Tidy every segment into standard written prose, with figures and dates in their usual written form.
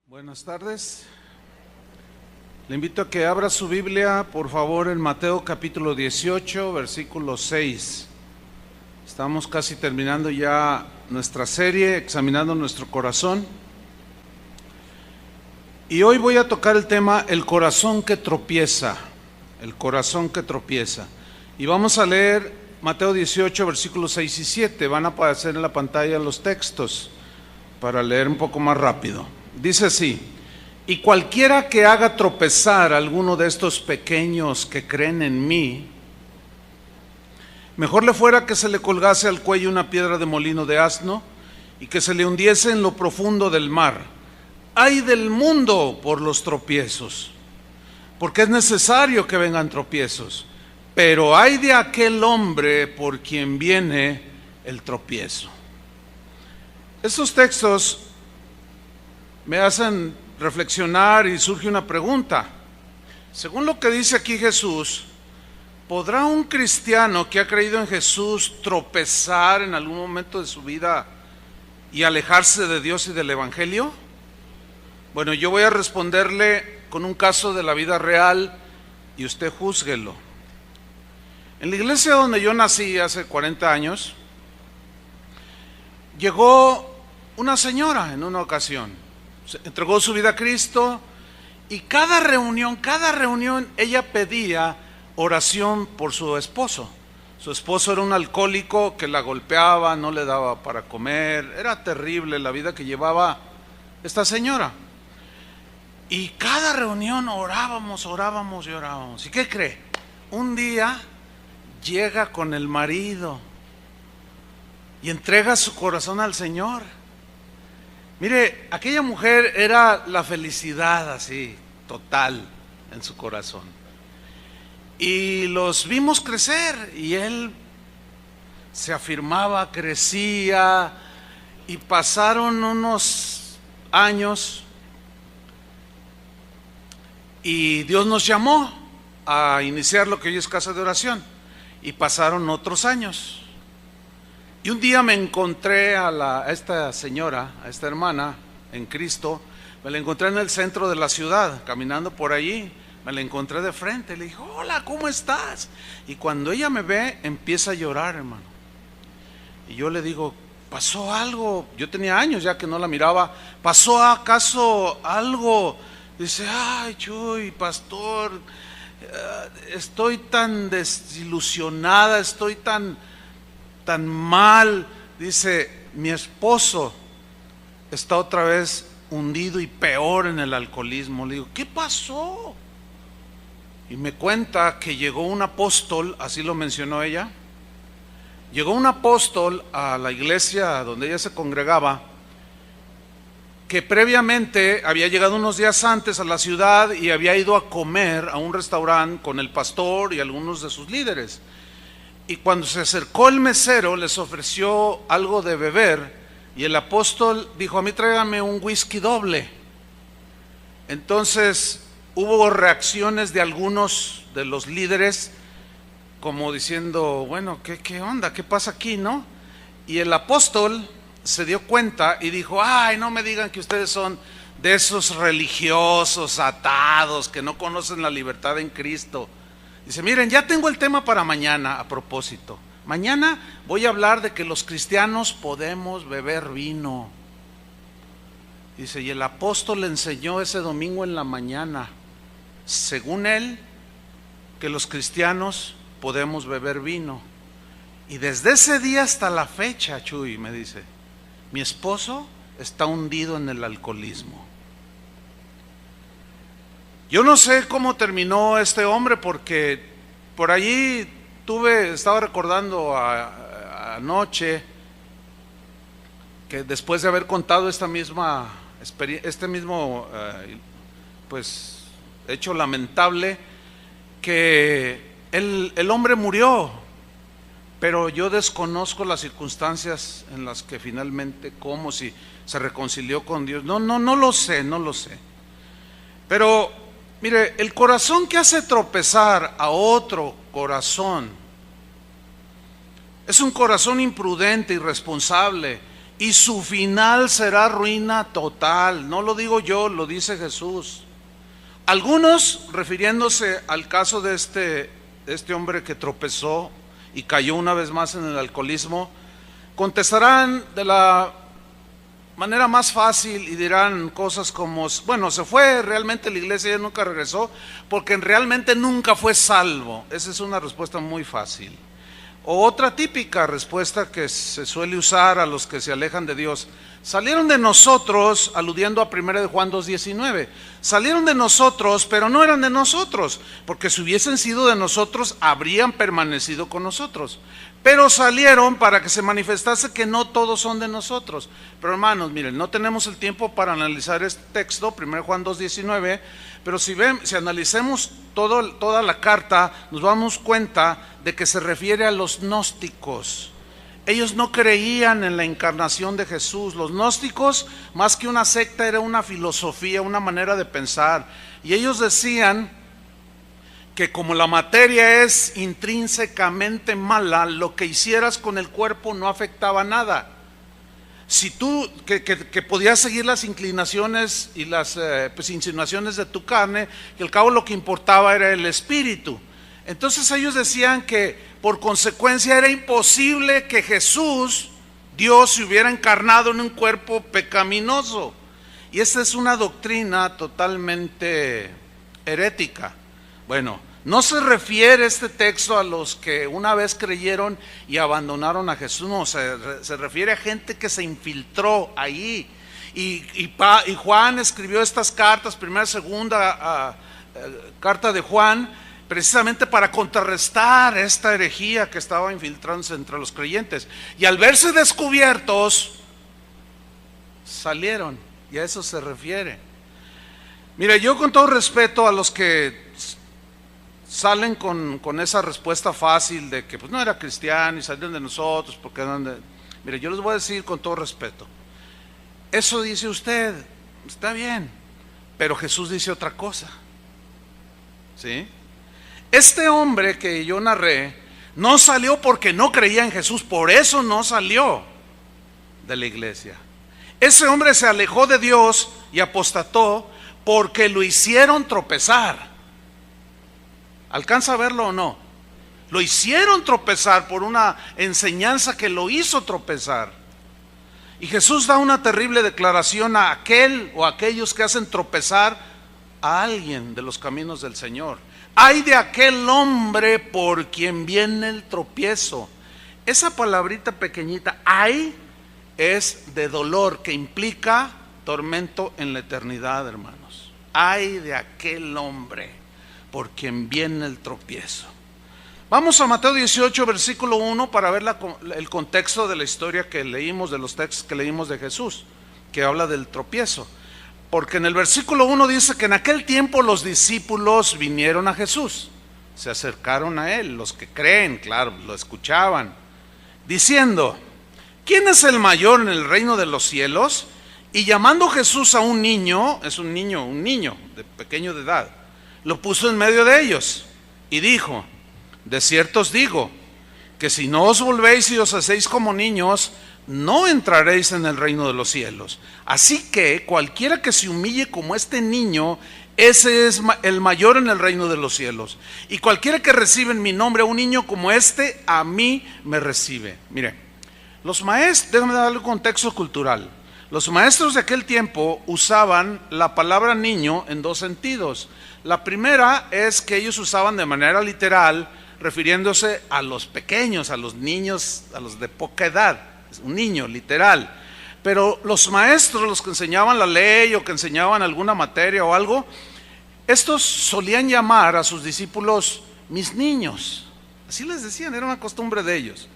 Buenas tardes. Le invito a que abra su Biblia, por favor, en Mateo capítulo 18, versículo 6. Estamos casi terminando ya nuestra serie, examinando nuestro corazón. Y hoy voy a tocar el tema, el corazón que tropieza. El corazón que tropieza. Y vamos a leer Mateo 18, versículos 6 y 7. Van a aparecer en la pantalla los textos para leer un poco más rápido. Dice así: y cualquiera que haga tropezar a alguno de estos pequeños que creen en mí, mejor le fuera que se le colgase al cuello una piedra de molino de asno y que se le hundiese en lo profundo del mar. Ay del mundo por los tropiezos, porque es necesario que vengan tropiezos, pero ay de aquel hombre por quien viene el tropiezo. Estos textos me hacen reflexionar y surge una pregunta. Según lo que dice aquí Jesús, ¿podrá un cristiano que ha creído en Jesús tropezar en algún momento de su vida y alejarse de Dios y del Evangelio? Bueno, yo voy a responderle con un caso de la vida real y usted júzguelo. En la iglesia donde yo nací hace 40 años, llegó una señora en una ocasión. Entregó su vida a Cristo y cada reunión ella pedía oración por su esposo. Su esposo era un alcohólico que la golpeaba, no le daba para comer, era terrible la vida que llevaba esta señora. Y cada reunión orábamos. ¿Y qué cree? Un día llega con el marido y entrega su corazón al Señor. Mire, aquella mujer era la felicidad así, total, en su corazón. Y los vimos crecer y él se afirmaba, crecía, y pasaron unos años y Dios nos llamó a iniciar lo que hoy es casa de oración, y pasaron otros años. Y un día me encontré a esta señora, a esta hermana en Cristo, me la encontré en el centro de la ciudad, caminando por allí, me la encontré de frente, le dije: hola, ¿cómo estás? Y cuando ella me ve, empieza a llorar, hermano. Y yo le digo: ¿pasó algo? Yo tenía años ya que no la miraba. ¿Pasó acaso algo? Dice: ay, Chuy, pastor, estoy tan desilusionada, estoy tan mal. Dice: mi esposo está otra vez hundido y peor en el alcoholismo. Le digo: ¿qué pasó? Y me cuenta que llegó un apóstol, así lo mencionó ella. Llegó un apóstol a la iglesia donde ella se congregaba, que previamente había llegado unos días antes a la ciudad y había ido a comer a un restaurante con el pastor y algunos de sus líderes. Y cuando se acercó el mesero, les ofreció algo de beber, y el apóstol dijo: a mí tráigame un whisky doble. Entonces hubo reacciones de algunos de los líderes, como diciendo: bueno, ¿qué onda? ¿Qué pasa aquí, no? Y el apóstol se dio cuenta y dijo: ay, no me digan que ustedes son de esos religiosos atados que no conocen la libertad en Cristo. Dice: miren, ya tengo el tema para mañana. A propósito, mañana voy a hablar de que los cristianos podemos beber vino. Dice: y el apóstol le enseñó ese domingo en la mañana, según él, que los cristianos podemos beber vino. Y desde ese día hasta la fecha, Chuy, me dice, mi esposo está hundido en el alcoholismo. Yo no sé cómo terminó este hombre, porque por allí estaba recordando anoche que después de haber contado esta misma pues hecho lamentable, que el hombre murió, pero yo desconozco las circunstancias en las que finalmente, cómo, si se reconcilió con Dios, no lo sé. Pero mire, el corazón que hace tropezar a otro corazón es un corazón imprudente, irresponsable, y su final será ruina total. No lo digo yo, lo dice Jesús. Algunos, refiriéndose al caso de este hombre que tropezó y cayó una vez más en el alcoholismo, contestarán de la manera más fácil y dirán cosas como, bueno, se fue realmente a la iglesia y nunca regresó porque realmente nunca fue salvo. Esa es una respuesta muy fácil. O otra típica respuesta que se suele usar a los que se alejan de Dios: salieron de nosotros, aludiendo a 1 de Juan 2:19, salieron de nosotros, pero no eran de nosotros, porque si hubiesen sido de nosotros, habrían permanecido con nosotros. Pero salieron para que se manifestase que no todos son de nosotros. Pero hermanos, miren, no tenemos el tiempo para analizar este texto, 1 Juan 2:19, pero si analicemos toda la carta, nos damos cuenta de que se refiere a los gnósticos. Ellos no creían en la encarnación de Jesús. Los gnósticos, más que una secta, era una filosofía, una manera de pensar. Y ellos decían que como la materia es intrínsecamente mala, lo que hicieras con el cuerpo no afectaba nada. Si tú, que podías seguir las inclinaciones y las insinuaciones de tu carne, que al cabo lo que importaba era el espíritu. Entonces ellos decían que por consecuencia era imposible que Jesús, Dios, se hubiera encarnado en un cuerpo pecaminoso. Y esta es una doctrina totalmente herética. Bueno, no se refiere este texto a los que una vez creyeron y abandonaron a Jesús, no, se refiere a gente que se infiltró ahí. Y Juan escribió estas cartas, primera, segunda carta de Juan, precisamente para contrarrestar esta herejía que estaba infiltrándose entre los creyentes. Y al verse descubiertos, salieron, y a eso se refiere. Mire, yo con todo respeto a los que salen con esa respuesta fácil de que pues no era cristiano y salieron de nosotros porque eran de... Mire, yo les voy a decir con todo respeto, eso dice usted, está bien, pero Jesús dice otra cosa, ¿sí? Este hombre que yo narré no salió porque no creía en Jesús, por eso no salió de la iglesia. Ese hombre se alejó de Dios y apostató porque lo hicieron tropezar. ¿Alcanza a verlo o no? Lo hicieron tropezar por una enseñanza que lo hizo tropezar. Y Jesús da una terrible declaración a aquel o a aquellos que hacen tropezar a alguien de los caminos del Señor. Ay de aquel hombre por quien viene el tropiezo. Esa palabrita pequeñita, ay, es de dolor, que implica tormento en la eternidad, hermanos. Ay de aquel hombre por quien viene el tropiezo. Vamos a Mateo 18, versículo 1, para ver el contexto de la historia que leímos, de los textos que leímos de Jesús, que habla del tropiezo. Porque en el versículo 1 dice que en aquel tiempo los discípulos vinieron a Jesús, se acercaron a él, los que creen, claro, lo escuchaban, diciendo: ¿quién es el mayor en el reino de los cielos? Y llamando Jesús a un niño, es un niño de pequeño de edad, lo puso en medio de ellos y dijo: de cierto os digo, que si no os volvéis y os hacéis como niños, no entraréis en el reino de los cielos. Así que cualquiera que se humille como este niño, ese es el mayor en el reino de los cielos. Y cualquiera que recibe en mi nombre a un niño como este, a mí me recibe. Mire, los maestros, déjame darle un contexto cultural. Los maestros de aquel tiempo usaban la palabra niño en dos sentidos. La primera es que ellos usaban de manera literal, refiriéndose a los pequeños, a los niños, a los de poca edad, un niño literal. Pero los maestros, los que enseñaban la ley o que enseñaban alguna materia o algo, estos solían llamar a sus discípulos mis niños. Así les decían, era una costumbre de ellos.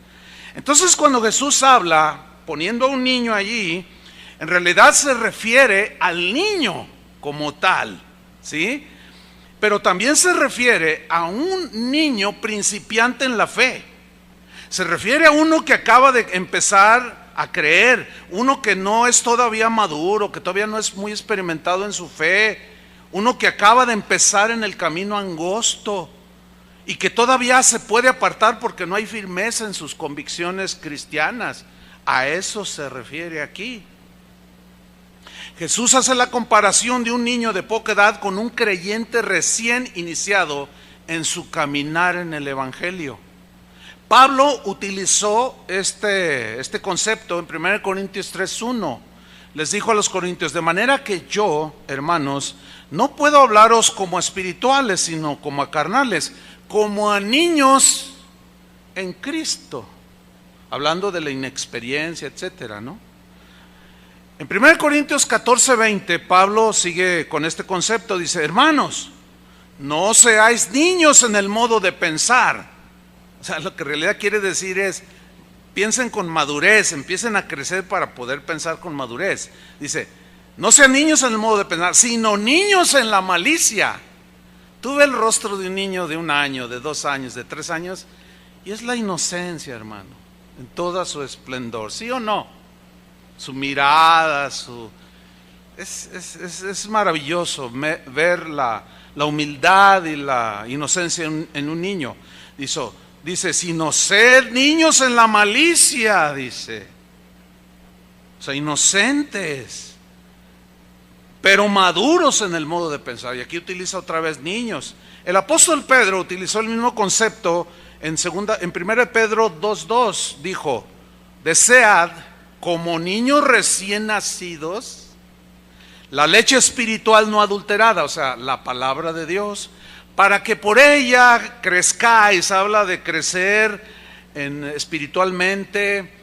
Entonces cuando Jesús habla poniendo a un niño allí, en realidad se refiere al niño como tal, ¿sí? Pero también se refiere a un niño principiante en la fe. Se refiere a uno que acaba de empezar a creer, uno que no es todavía maduro, que todavía no es muy experimentado en su fe, uno que acaba de empezar en el camino angosto y que todavía se puede apartar porque no hay firmeza en sus convicciones cristianas. A eso se refiere aquí. Jesús hace la comparación de un niño de poca edad con un creyente recién iniciado en su caminar en el Evangelio. Pablo utilizó este concepto en 1 Corintios 3:1. Les dijo a los corintios: de manera que yo, hermanos, no puedo hablaros como a espirituales, sino como a carnales, como a niños en Cristo. Hablando de la inexperiencia, etcétera, ¿no? En 1 Corintios 14:20, Pablo sigue con este concepto. Dice: hermanos, no seáis niños en el modo de pensar. O sea, lo que en realidad quiere decir es: piensen con madurez, empiecen a crecer para poder pensar con madurez. Dice: no sean niños en el modo de pensar, sino niños en la malicia. Tú ves el rostro de un niño de 1 año, de 2 años, de 3 años, y es la inocencia, hermano, en toda su esplendor, ¿sí o no? Su mirada, es maravilloso ver la humildad y la inocencia en un niño. Dice, sino sed niños en la malicia, dice. O sea, inocentes, pero maduros en el modo de pensar. Y aquí utiliza otra vez niños. El apóstol Pedro utilizó el mismo concepto en 1 Pedro 2:2. Dijo: desead como niños recién nacidos la leche espiritual no adulterada, o sea, la palabra de Dios, para que por ella crezcáis. Habla de crecer espiritualmente,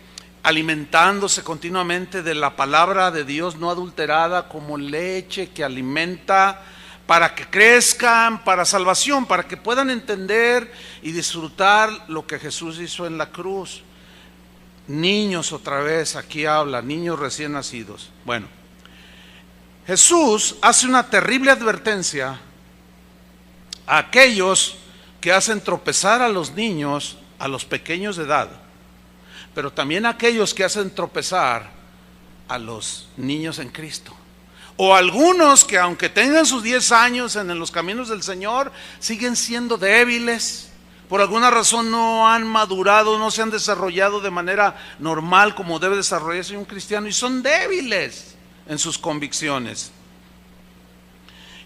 alimentándose continuamente de la palabra de Dios no adulterada, como leche que alimenta, para que crezcan para salvación, para que puedan entender y disfrutar lo que Jesús hizo en la cruz. Niños, otra vez aquí habla, niños recién nacidos. Bueno, Jesús hace una terrible advertencia a aquellos que hacen tropezar a los niños, a los pequeños de edad, pero también a aquellos que hacen tropezar a los niños en Cristo. O algunos que, aunque tengan sus 10 años en los caminos del Señor, siguen siendo débiles. Por alguna razón no han madurado, no se han desarrollado de manera normal como debe desarrollarse un cristiano, y son débiles en sus convicciones.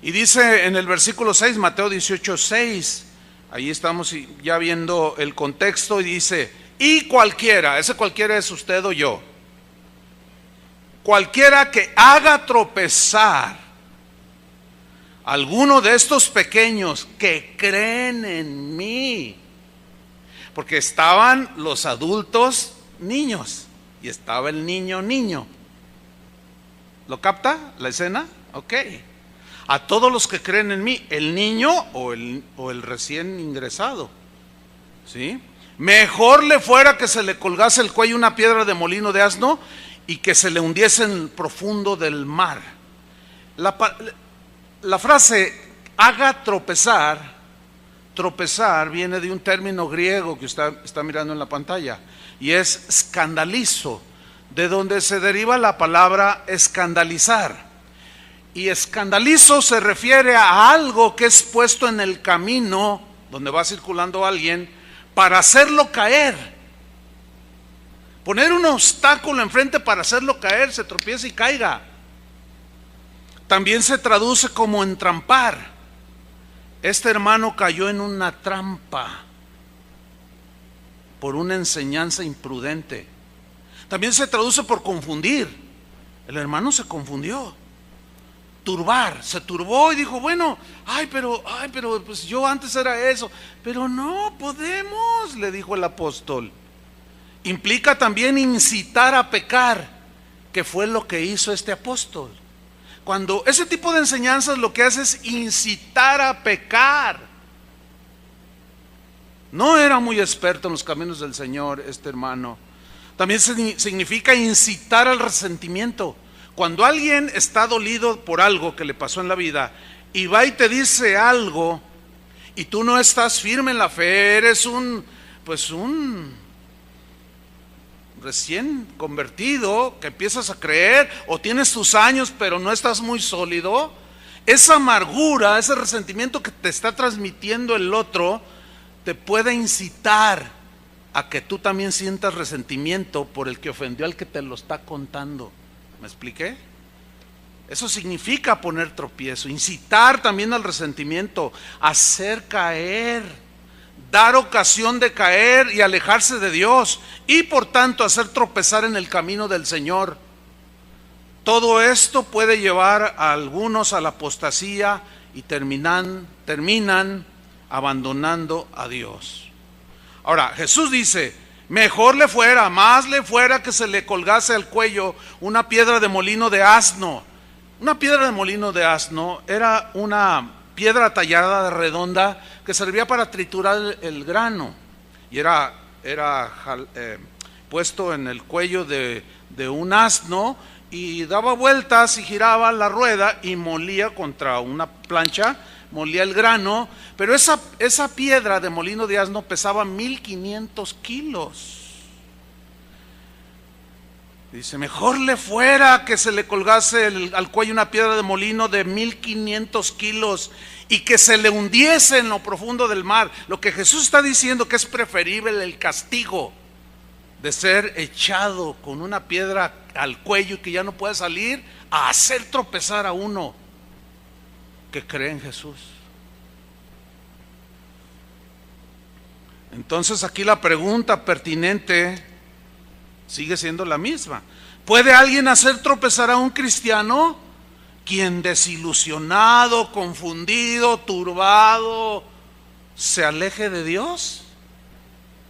Y dice en el versículo 6, Mateo 18:6, ahí estamos ya viendo el contexto, y dice: y cualquiera, ese cualquiera es usted o yo, cualquiera que haga tropezar a alguno de estos pequeños que creen en mí. Porque estaban los adultos niños y estaba el niño. ¿Lo capta la escena? Ok. A todos los que creen en mí, el niño o el recién ingresado, ¿sí? Mejor le fuera que se le colgase el cuello una piedra de molino de asno y que se le hundiese en el profundo del mar. La frase haga tropezar viene de un término griego que usted está mirando en la pantalla, y es escandalizo, de donde se deriva la palabra escandalizar. Y escandalizo se refiere a algo que es puesto en el camino donde va circulando alguien para hacerlo caer. Poner un obstáculo enfrente para hacerlo caer, se tropiece y caiga. También se traduce como entrampar. Este hermano cayó en una trampa por una enseñanza imprudente. También se traduce por confundir. El hermano se confundió. Turbar, se turbó y dijo: bueno, pero pues yo antes era eso. Pero no podemos, le dijo el apóstol. Implica también incitar a pecar, que fue lo que hizo este apóstol. Cuando ese tipo de enseñanzas lo que hace es incitar a pecar. No era muy experto en los caminos del Señor este hermano. También significa incitar al resentimiento. Cuando alguien está dolido por algo que le pasó en la vida y va y te dice algo y tú no estás firme en la fe, eres un recién convertido que empiezas a creer, o tienes tus años pero no estás muy sólido, esa amargura, ese resentimiento que te está transmitiendo el otro te puede incitar a que tú también sientas resentimiento por el que ofendió al que te lo está contando. ¿Me expliqué? Eso significa poner tropiezo, incitar también al resentimiento, hacer caer, dar ocasión de caer y alejarse de Dios, y por tanto hacer tropezar en el camino del Señor. Todo esto puede llevar a algunos a la apostasía y terminan abandonando a Dios. Ahora, Jesús dice, mejor le fuera, más le fuera que se le colgase al cuello una piedra de molino de asno. Una piedra de molino de asno era una piedra tallada redonda que servía para triturar el grano, y era puesto en el cuello de un asno, y daba vueltas y giraba la rueda y molía contra una plancha, molía el grano. Pero esa piedra de molino de asno pesaba 1500 kilos. Dice, mejor le fuera que se le colgase al cuello una piedra de molino de 1500 kilos y que se le hundiese en lo profundo del mar. Lo que Jesús está diciendo, que es preferible el castigo de ser echado con una piedra al cuello y que ya no puede salir, a hacer tropezar a uno que cree en Jesús. Entonces aquí la pregunta pertinente sigue siendo la misma. ¿Puede alguien hacer tropezar a un cristiano? Quien desilusionado, confundido, turbado, se aleje de Dios.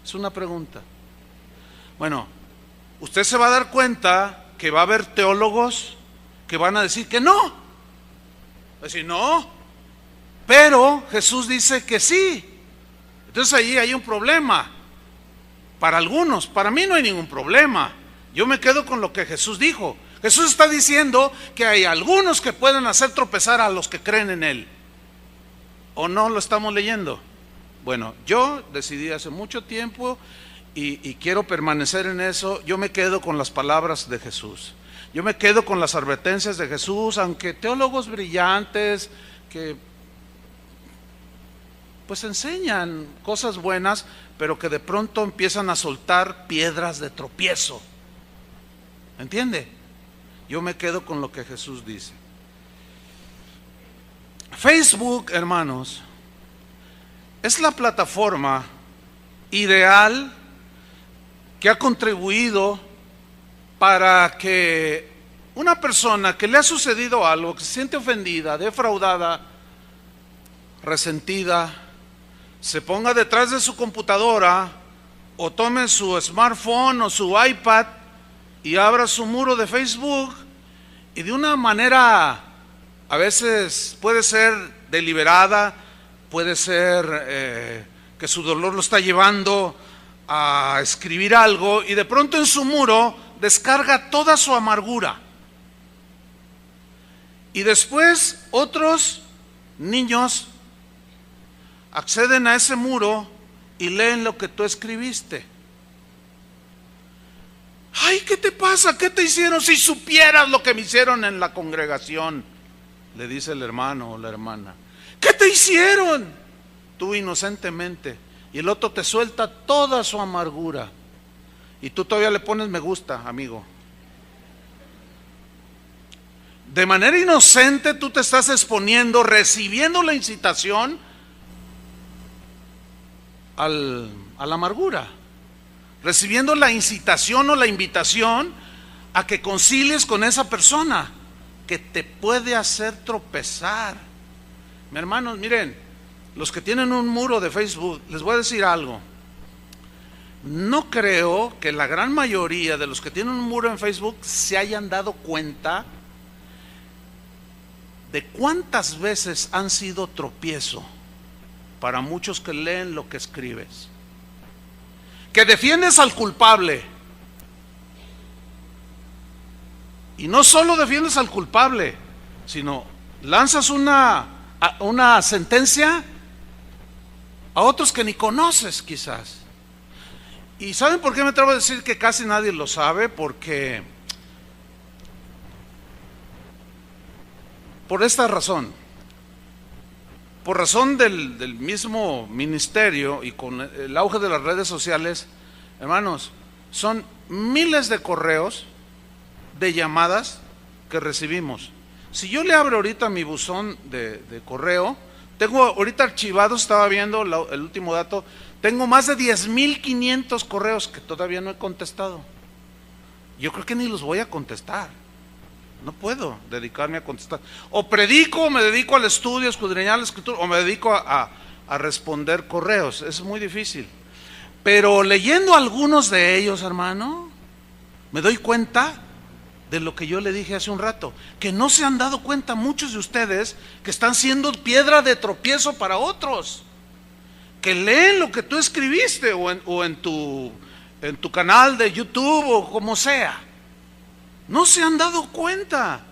Es una pregunta. Bueno, usted se va a dar cuenta que va a haber teólogos que van a decir que no. Va a decir no, pero Jesús dice que sí. Entonces ahí hay un problema. Para algunos, para mí no hay ningún problema. Yo me quedo con lo que Jesús dijo. Jesús está diciendo que hay algunos que pueden hacer tropezar a los que creen en Él. ¿O no lo estamos leyendo? Bueno, yo decidí hace mucho tiempo y quiero permanecer en eso. Yo me quedo con las palabras de Jesús. Yo me quedo con las advertencias de Jesús, aunque teólogos brillantes que pues enseñan cosas buenas, pero que de pronto empiezan a soltar piedras de tropiezo. ¿Entiende? Yo me quedo con lo que Jesús dice. Facebook, hermanos, es la plataforma ideal que ha contribuido para que una persona que le ha sucedido algo, que se siente ofendida, defraudada, resentida, se ponga detrás de su computadora o tome su smartphone o su iPad y abra su muro de Facebook, y de una manera, a veces puede ser deliberada, puede ser que su dolor lo está llevando a escribir algo, y de pronto en su muro descarga toda su amargura. Y después otros niños acceden a ese muro y leen lo que tú escribiste. Ay, ¿qué te pasa? ¿Qué te hicieron? Si supieras lo que me hicieron en la congregación, le dice el hermano o la hermana. ¿Qué te hicieron? Tú inocentemente. Y el otro te suelta toda su amargura. Y tú todavía le pones me gusta, amigo. De manera inocente tú te estás exponiendo, recibiendo la incitación a la amargura, recibiendo la incitación o la invitación a que concilies con esa persona que te puede hacer tropezar. Mi hermanos, miren, los que tienen un muro de Facebook, les voy a decir algo. No creo que la gran mayoría de los que tienen un muro en Facebook se hayan dado cuenta de cuántas veces han sido tropiezo para muchos que leen lo que escribes. Que defiendes al culpable. Y no solo defiendes al culpable, sino lanzas una sentencia a otros que ni conoces quizás. ¿Y saben por qué me atrevo a decir que casi nadie lo sabe? Porque por esta razón. Por razón del mismo ministerio y con el auge de las redes sociales, Hermanos, son miles de correos, de llamadas que recibimos. Si yo le abro ahorita mi buzón de correo, tengo ahorita archivados, estaba viendo el último dato, tengo más de 10,500 correos que todavía no he contestado. Yo creo que ni los voy a contestar. No puedo dedicarme a contestar. O predico, o me dedico al estudio, a escudriñar la escritura, o me dedico a responder correos. Es muy difícil. Pero leyendo algunos de ellos, hermano, me doy cuenta de lo que yo le dije hace un rato, que no se han dado cuenta muchos de ustedes que están siendo piedra de tropiezo para otros, que leen lo que tú escribiste o en tu canal de YouTube o como sea. No se han dado cuenta.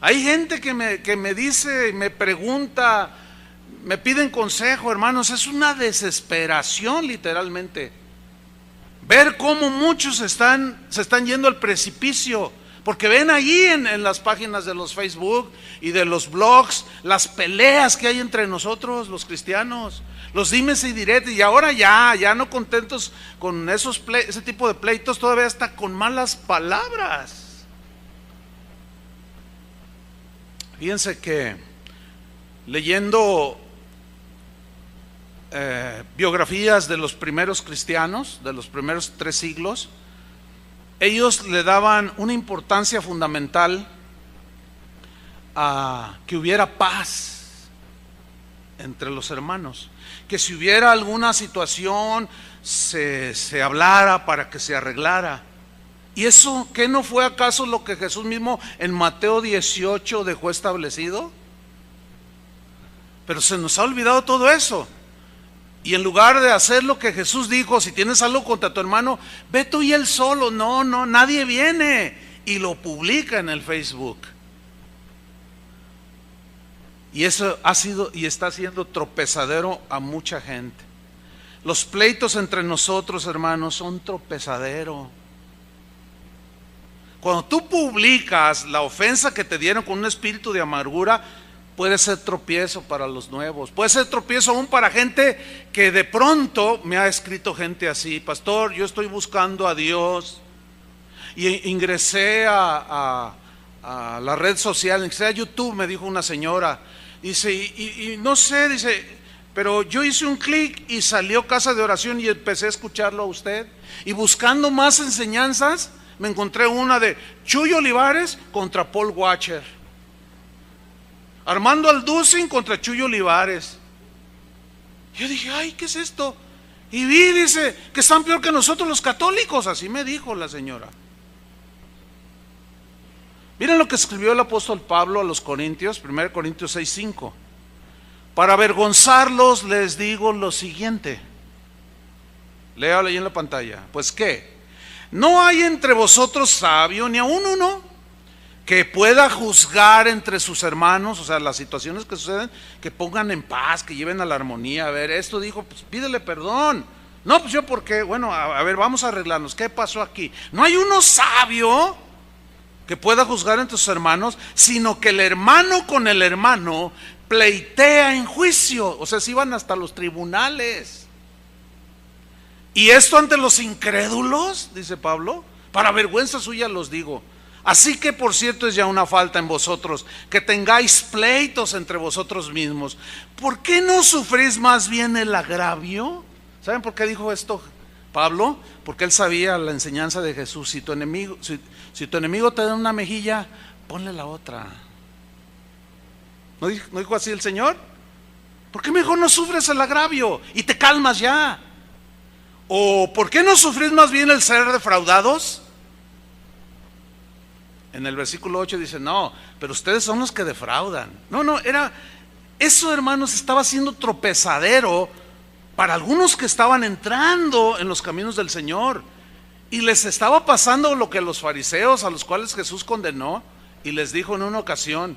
Hay gente que me dice, me pregunta, me piden consejo, hermanos. Es una desesperación literalmente ver cómo muchos se están yendo al precipicio, porque ven allí en las páginas de los Facebook y de los blogs las peleas que hay entre nosotros los cristianos, los dimes y diretes, y ahora ya no contentos con ese tipo de pleitos, todavía está con malas palabras. Fíjense que leyendo biografías de los primeros cristianos, de los primeros 3 siglos, ellos le daban una importancia fundamental a que hubiera paz entre los hermanos, que si hubiera alguna situación se hablara para que se arreglara. ¿Y eso qué no fue acaso lo que Jesús mismo en Mateo 18 dejó establecido? Pero se nos ha olvidado todo eso. Y en lugar de hacer lo que Jesús dijo, si tienes algo contra tu hermano, ve tú y él solo. No, nadie viene. Y lo publica en el Facebook. Y eso ha sido y está siendo tropezadero a mucha gente. Los pleitos entre nosotros, hermanos, son tropezadero. Cuando tú publicas la ofensa que te dieron con un espíritu de amargura, puede ser tropiezo para los nuevos, puede ser tropiezo aún para gente que de pronto me ha escrito gente así: pastor, yo estoy buscando a Dios y ingresé a la red social, ingresé a YouTube, me dijo una señora, dice, y no sé, dice, pero yo hice un clic y salió Casa de Oración y empecé a escucharlo a usted, y buscando más enseñanzas me encontré una de Chuy Olivares contra Paul Washer, Armando Alducin contra Chuy Olivares. Yo dije, ay, ¿qué es esto? Y vi, dice, que están peor que nosotros los católicos. Así me dijo la señora. Miren lo que escribió el apóstol Pablo a los Corintios, 1 Corintios 6:5. Para avergonzarlos les digo lo siguiente. Léalo ahí en la pantalla. Pues ¿qué? No hay entre vosotros sabio, ni aun uno, que pueda juzgar entre sus hermanos, o sea, las situaciones que suceden, que pongan en paz, que lleven a la armonía. A ver, esto dijo, pues pídele perdón. No, pues yo, ¿por qué? Bueno, a ver, vamos a arreglarnos. ¿Qué pasó aquí? No hay uno sabio que pueda juzgar entre sus hermanos, sino que el hermano con el hermano pleitea en juicio. O sea, se iban hasta los tribunales. Y esto ante los incrédulos, dice Pablo, para vergüenza suya los digo. Así que, por cierto, es ya una falta en vosotros que tengáis pleitos entre vosotros mismos. ¿Por qué no sufrís más bien el agravio? ¿Saben por qué dijo esto Pablo? Porque él sabía la enseñanza de Jesús. Si tu enemigo te da una mejilla, ponle la otra. ¿No dijo así el Señor? ¿Por qué mejor no sufres el agravio y te calmas ya? ¿O por qué no sufrís más bien el ser defraudados? En el versículo 8 dice, no, pero ustedes son los que defraudan. Eso, hermanos, estaba siendo tropezadero para algunos que estaban entrando en los caminos del Señor. Y les estaba pasando lo que los fariseos, a los cuales Jesús condenó, y les dijo en una ocasión,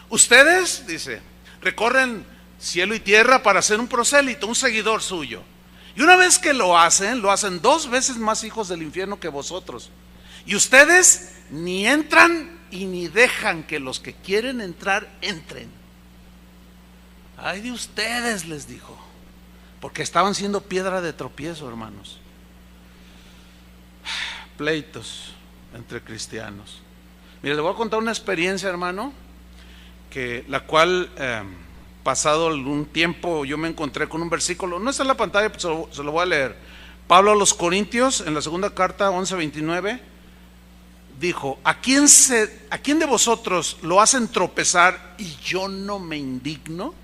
ustedes, dice, recorren cielo y tierra para ser un prosélito, un seguidor suyo. Y una vez que lo hacen 2 veces más hijos del infierno que vosotros. Y ustedes ni entran y ni dejan que los que quieren entrar entren. Ay de ustedes, les dijo, porque estaban siendo piedra de tropiezo, hermanos. Pleitos entre cristianos. Mire, le voy a contar una experiencia, hermano, que la cual pasado algún tiempo yo me encontré con un versículo, no está en la pantalla, pero se lo voy a leer. Pablo a los Corintios, en la segunda carta 11:29, dijo: ¿a quién de vosotros lo hacen tropezar y yo no me indigno?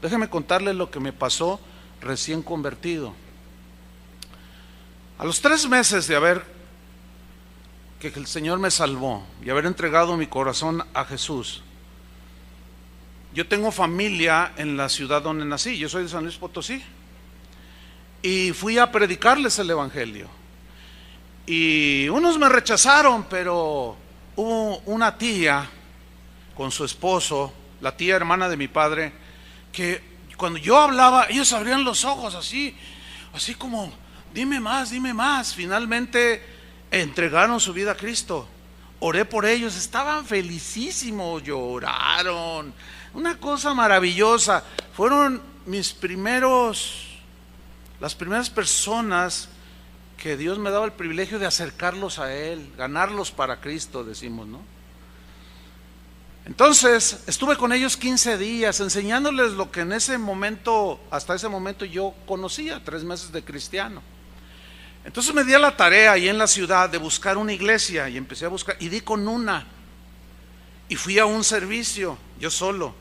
Déjeme contarle lo que me pasó recién convertido. A los 3 meses de haber que el Señor me salvó y haber entregado mi corazón a Jesús, yo tengo familia en la ciudad donde nací, yo soy de San Luis Potosí, y fui a predicarles el evangelio, y unos me rechazaron, pero hubo una tía con su esposo, la tía hermana de mi padre, que cuando yo hablaba, ellos abrían los ojos así como, dime más, dime más. Finalmente entregaron su vida a Cristo. Oré por ellos, estaban felicísimos, lloraron, una cosa maravillosa. Fueron las primeras personas que Dios me daba el privilegio de acercarlos a Él, ganarlos para Cristo, decimos, ¿no? Entonces estuve con ellos 15 días enseñándoles lo que en ese momento, hasta ese momento yo conocía, 3 meses de cristiano. Entonces me di a la tarea ahí en la ciudad de buscar una iglesia, y empecé a buscar, y di con una, y fui a un servicio yo solo,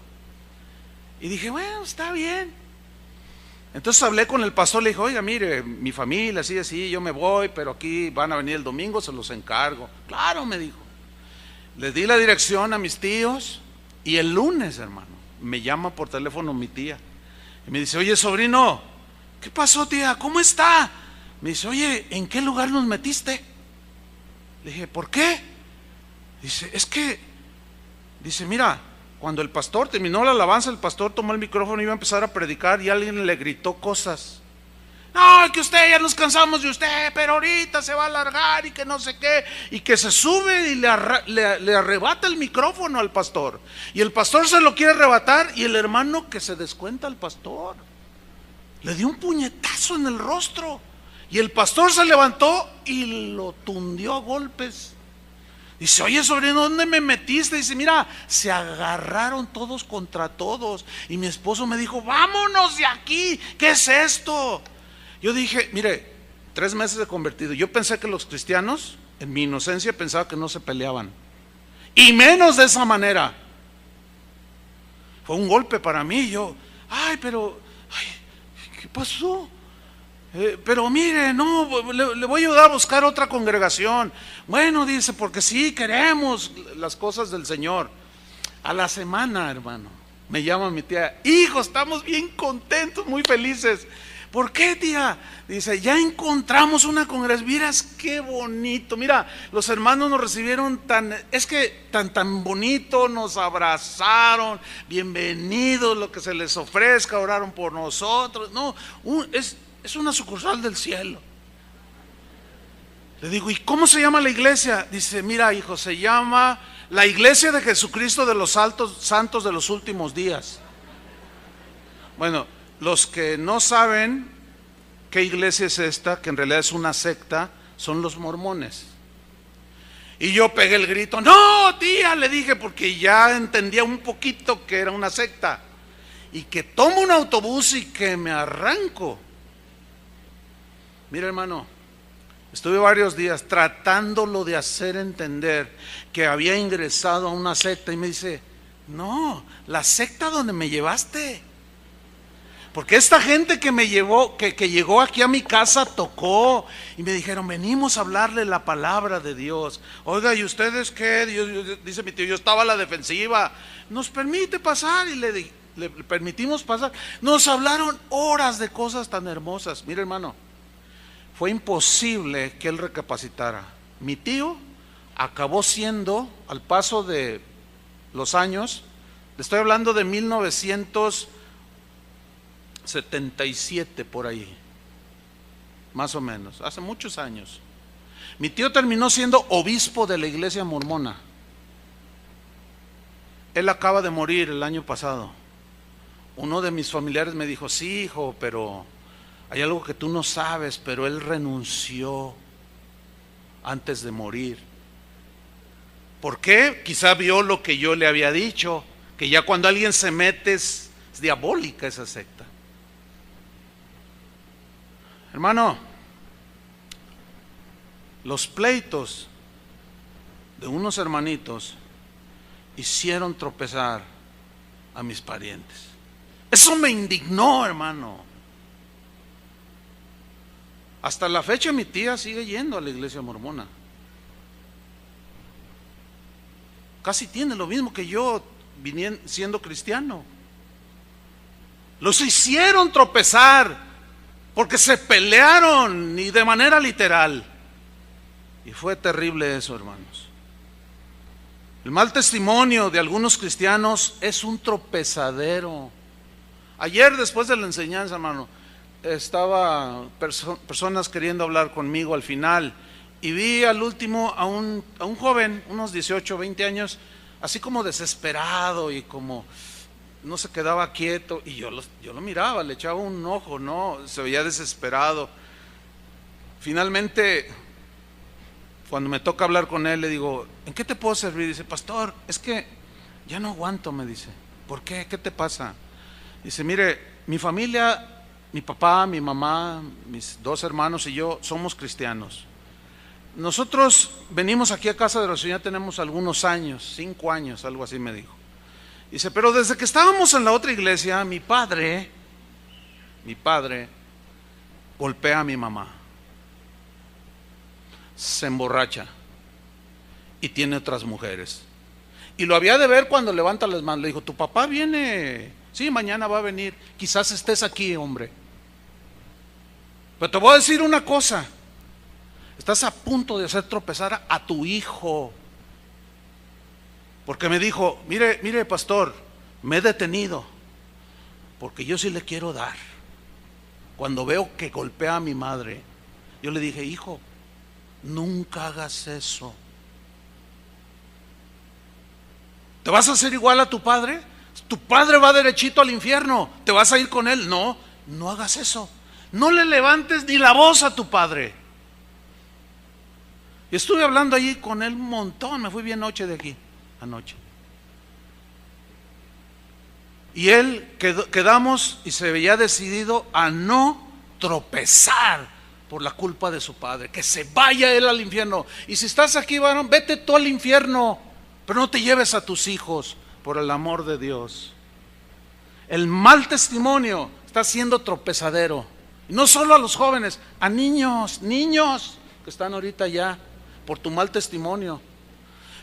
y dije, bueno, está bien. Entonces hablé con el pastor, le dije, oiga, mire, mi familia, así, yo me voy, pero aquí van a venir el domingo, se los encargo. Claro, me dijo. Les di la dirección a mis tíos, y el lunes, hermano, me llama por teléfono mi tía y me dice, oye, sobrino, ¿qué pasó, tía? ¿Cómo está? Me dice, oye, ¿en qué lugar nos metiste? Le dije, ¿por qué? Dice, es que, dice, mira, cuando el pastor terminó la alabanza, el pastor tomó el micrófono y iba a empezar a predicar, y alguien le gritó cosas. No, que usted, ya nos cansamos de usted, pero ahorita se va a alargar y que no sé qué, y que se sube y le arrebata el micrófono al pastor, y el pastor se lo quiere arrebatar, y el hermano que se descuenta al pastor le dio un puñetazo en el rostro, y el pastor se levantó y lo tundió a golpes. Dice, oye, sobrino, ¿dónde me metiste? Dice, mira, se agarraron todos contra todos, y mi esposo me dijo, vámonos de aquí, ¿qué es esto? Yo dije, mire, 3 meses de convertido, yo pensé que los cristianos, en mi inocencia, pensaba que no se peleaban, y menos de esa manera. Fue un golpe para mí. Yo, ¿qué pasó? Pero mire, no, le voy a ayudar a buscar otra congregación. Bueno, dice, porque sí queremos las cosas del Señor. A la semana, hermano, me llama mi tía, hijo, estamos bien contentos, muy felices. ¿Por qué, tía? Dice, ya encontramos una congregación. Miras qué bonito. Mira, los hermanos nos recibieron tan bonito, nos abrazaron, bienvenidos, lo que se les ofrezca, oraron por nosotros. No, es una sucursal del cielo. Le digo, ¿y cómo se llama la iglesia? Dice, mira, hijo, se llama la Iglesia de Jesucristo de los Santos de los Últimos Días. Bueno, los que no saben qué iglesia es esta, que en realidad es una secta, son los mormones. Y yo pegué el grito, no, tía, le dije, porque ya entendía un poquito que era una secta. Y que tomo un autobús y que me arranco. Mira, hermano, estuve varios días tratándolo de hacer entender que había ingresado a una secta, y me dice, no, la secta donde me llevaste. Porque esta gente que me llevó, que llegó aquí a mi casa, tocó y me dijeron, venimos a hablarle la palabra de Dios. Oiga, ¿y ustedes qué? Dice mi tío, yo estaba a la defensiva. ¿Nos permite pasar? Y le permitimos pasar. Nos hablaron horas de cosas tan hermosas. Mire, hermano, fue imposible que él recapacitara. Mi tío acabó siendo, al paso de los años, le estoy hablando de 1977 por ahí, más o menos, hace muchos años. Mi tío terminó siendo obispo de la iglesia mormona. Él acaba de morir el año pasado. uno de mis familiares me dijo: sí, hijo, pero hay algo que tú no sabes, pero él renunció antes de morir. ¿Por qué? Quizá vio lo que yo le había dicho, que ya cuando alguien se mete es diabólica esa secta. Hermano, los pleitos de unos hermanitos hicieron tropezar a mis parientes. Eso me indignó, hermano. Hasta la fecha mi tía sigue yendo a la iglesia mormona. Casi tiene lo mismo que yo siendo cristiano. Los hicieron tropezar porque se pelearon, y de manera literal. Y fue terrible eso, hermanos. El mal testimonio de algunos cristianos es un tropezadero. Ayer, después de la enseñanza, hermano, estaba personas queriendo hablar conmigo al final, y vi al último a un joven, unos 18, 20 años, así como desesperado y como no se quedaba quieto, y yo lo miraba, le echaba un ojo, no, se veía desesperado. Finalmente, cuando me toca hablar con él, le digo: ¿en qué te puedo servir? Dice: pastor, es que ya no aguanto, me dice. ¿Por qué? ¿Qué te pasa? Dice: mire, mi familia, mi papá, mi mamá, mis 2 hermanos y yo somos cristianos. Nosotros venimos aquí a Casa de Oración, ya tenemos algunos años, 5 años, algo así me dijo. Dice: pero desde que estábamos en la otra iglesia, mi padre golpea a mi mamá, se emborracha y tiene otras mujeres. Y lo había de ver cuando levanta las manos. Le dijo: tu papá viene, sí, mañana va a venir, quizás estés aquí, hombre. Pero te voy a decir una cosa: estás a punto de hacer tropezar a tu hijo. Porque me dijo: mire pastor, me he detenido porque yo sí le quiero dar. Cuando veo que golpea a mi madre, yo le dije: hijo, nunca hagas eso. ¿Te vas a hacer igual a tu padre? Tu padre va derechito al infierno, ¿te vas a ir con él? No, no hagas eso. No le levantes ni la voz a tu padre. Y estuve hablando allí con él un montón, me fui bien noche de aquí, anoche. Y él quedamos y se veía decidido a no tropezar por la culpa de su padre, que se vaya él al infierno. Y si estás aquí, varón, vete tú al infierno, pero no te lleves a tus hijos, por el amor de Dios. El mal testimonio está siendo tropezadero, y no solo a los jóvenes, a niños que están ahorita ya por tu mal testimonio.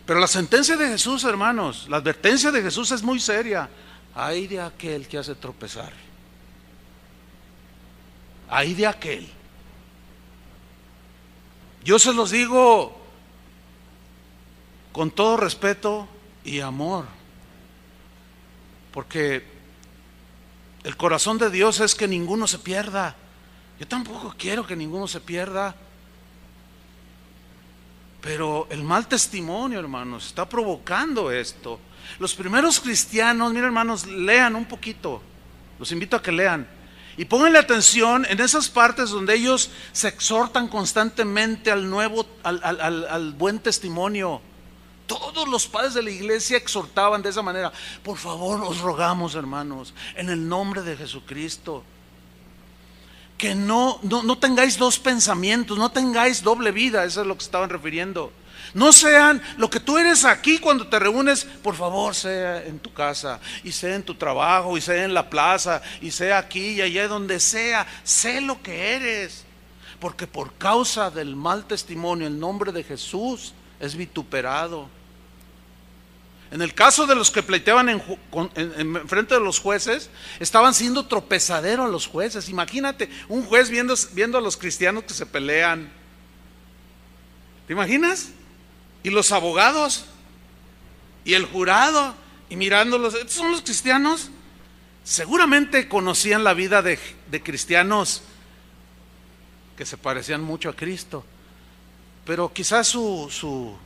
Pero la sentencia de Jesús, hermanos, la advertencia de Jesús es muy seria. Ay de aquel que hace tropezar, ay de aquel. Yo se los digo con todo respeto y amor, porque el corazón de Dios es que ninguno se pierda. Yo tampoco quiero que ninguno se pierda, pero el mal testimonio, hermanos, está provocando esto. Los primeros cristianos, miren, hermanos, lean un poquito, los invito a que lean y pónganle atención en esas partes donde ellos se exhortan constantemente al buen testimonio. Todos los padres de la iglesia exhortaban de esa manera: por favor, os rogamos, hermanos, en el nombre de Jesucristo, que no tengáis 2 pensamientos, no tengáis doble vida. Eso es lo que estaban refiriendo. No sean lo que tú eres aquí cuando te reúnes, por favor, sea en tu casa, y sea en tu trabajo, y sea en la plaza, y sea aquí y allá, donde sea. Sé lo que eres, porque por causa del mal testimonio el nombre de Jesús es vituperado. En el caso de los que pleiteaban en frente de los jueces, estaban siendo tropezadero a los jueces. Imagínate un juez viendo a los cristianos que se pelean. ¿Te imaginas? Y los abogados y el jurado, y mirándolos. ¿Estos son los cristianos? Seguramente conocían la vida de cristianos que se parecían mucho a Cristo, pero quizás su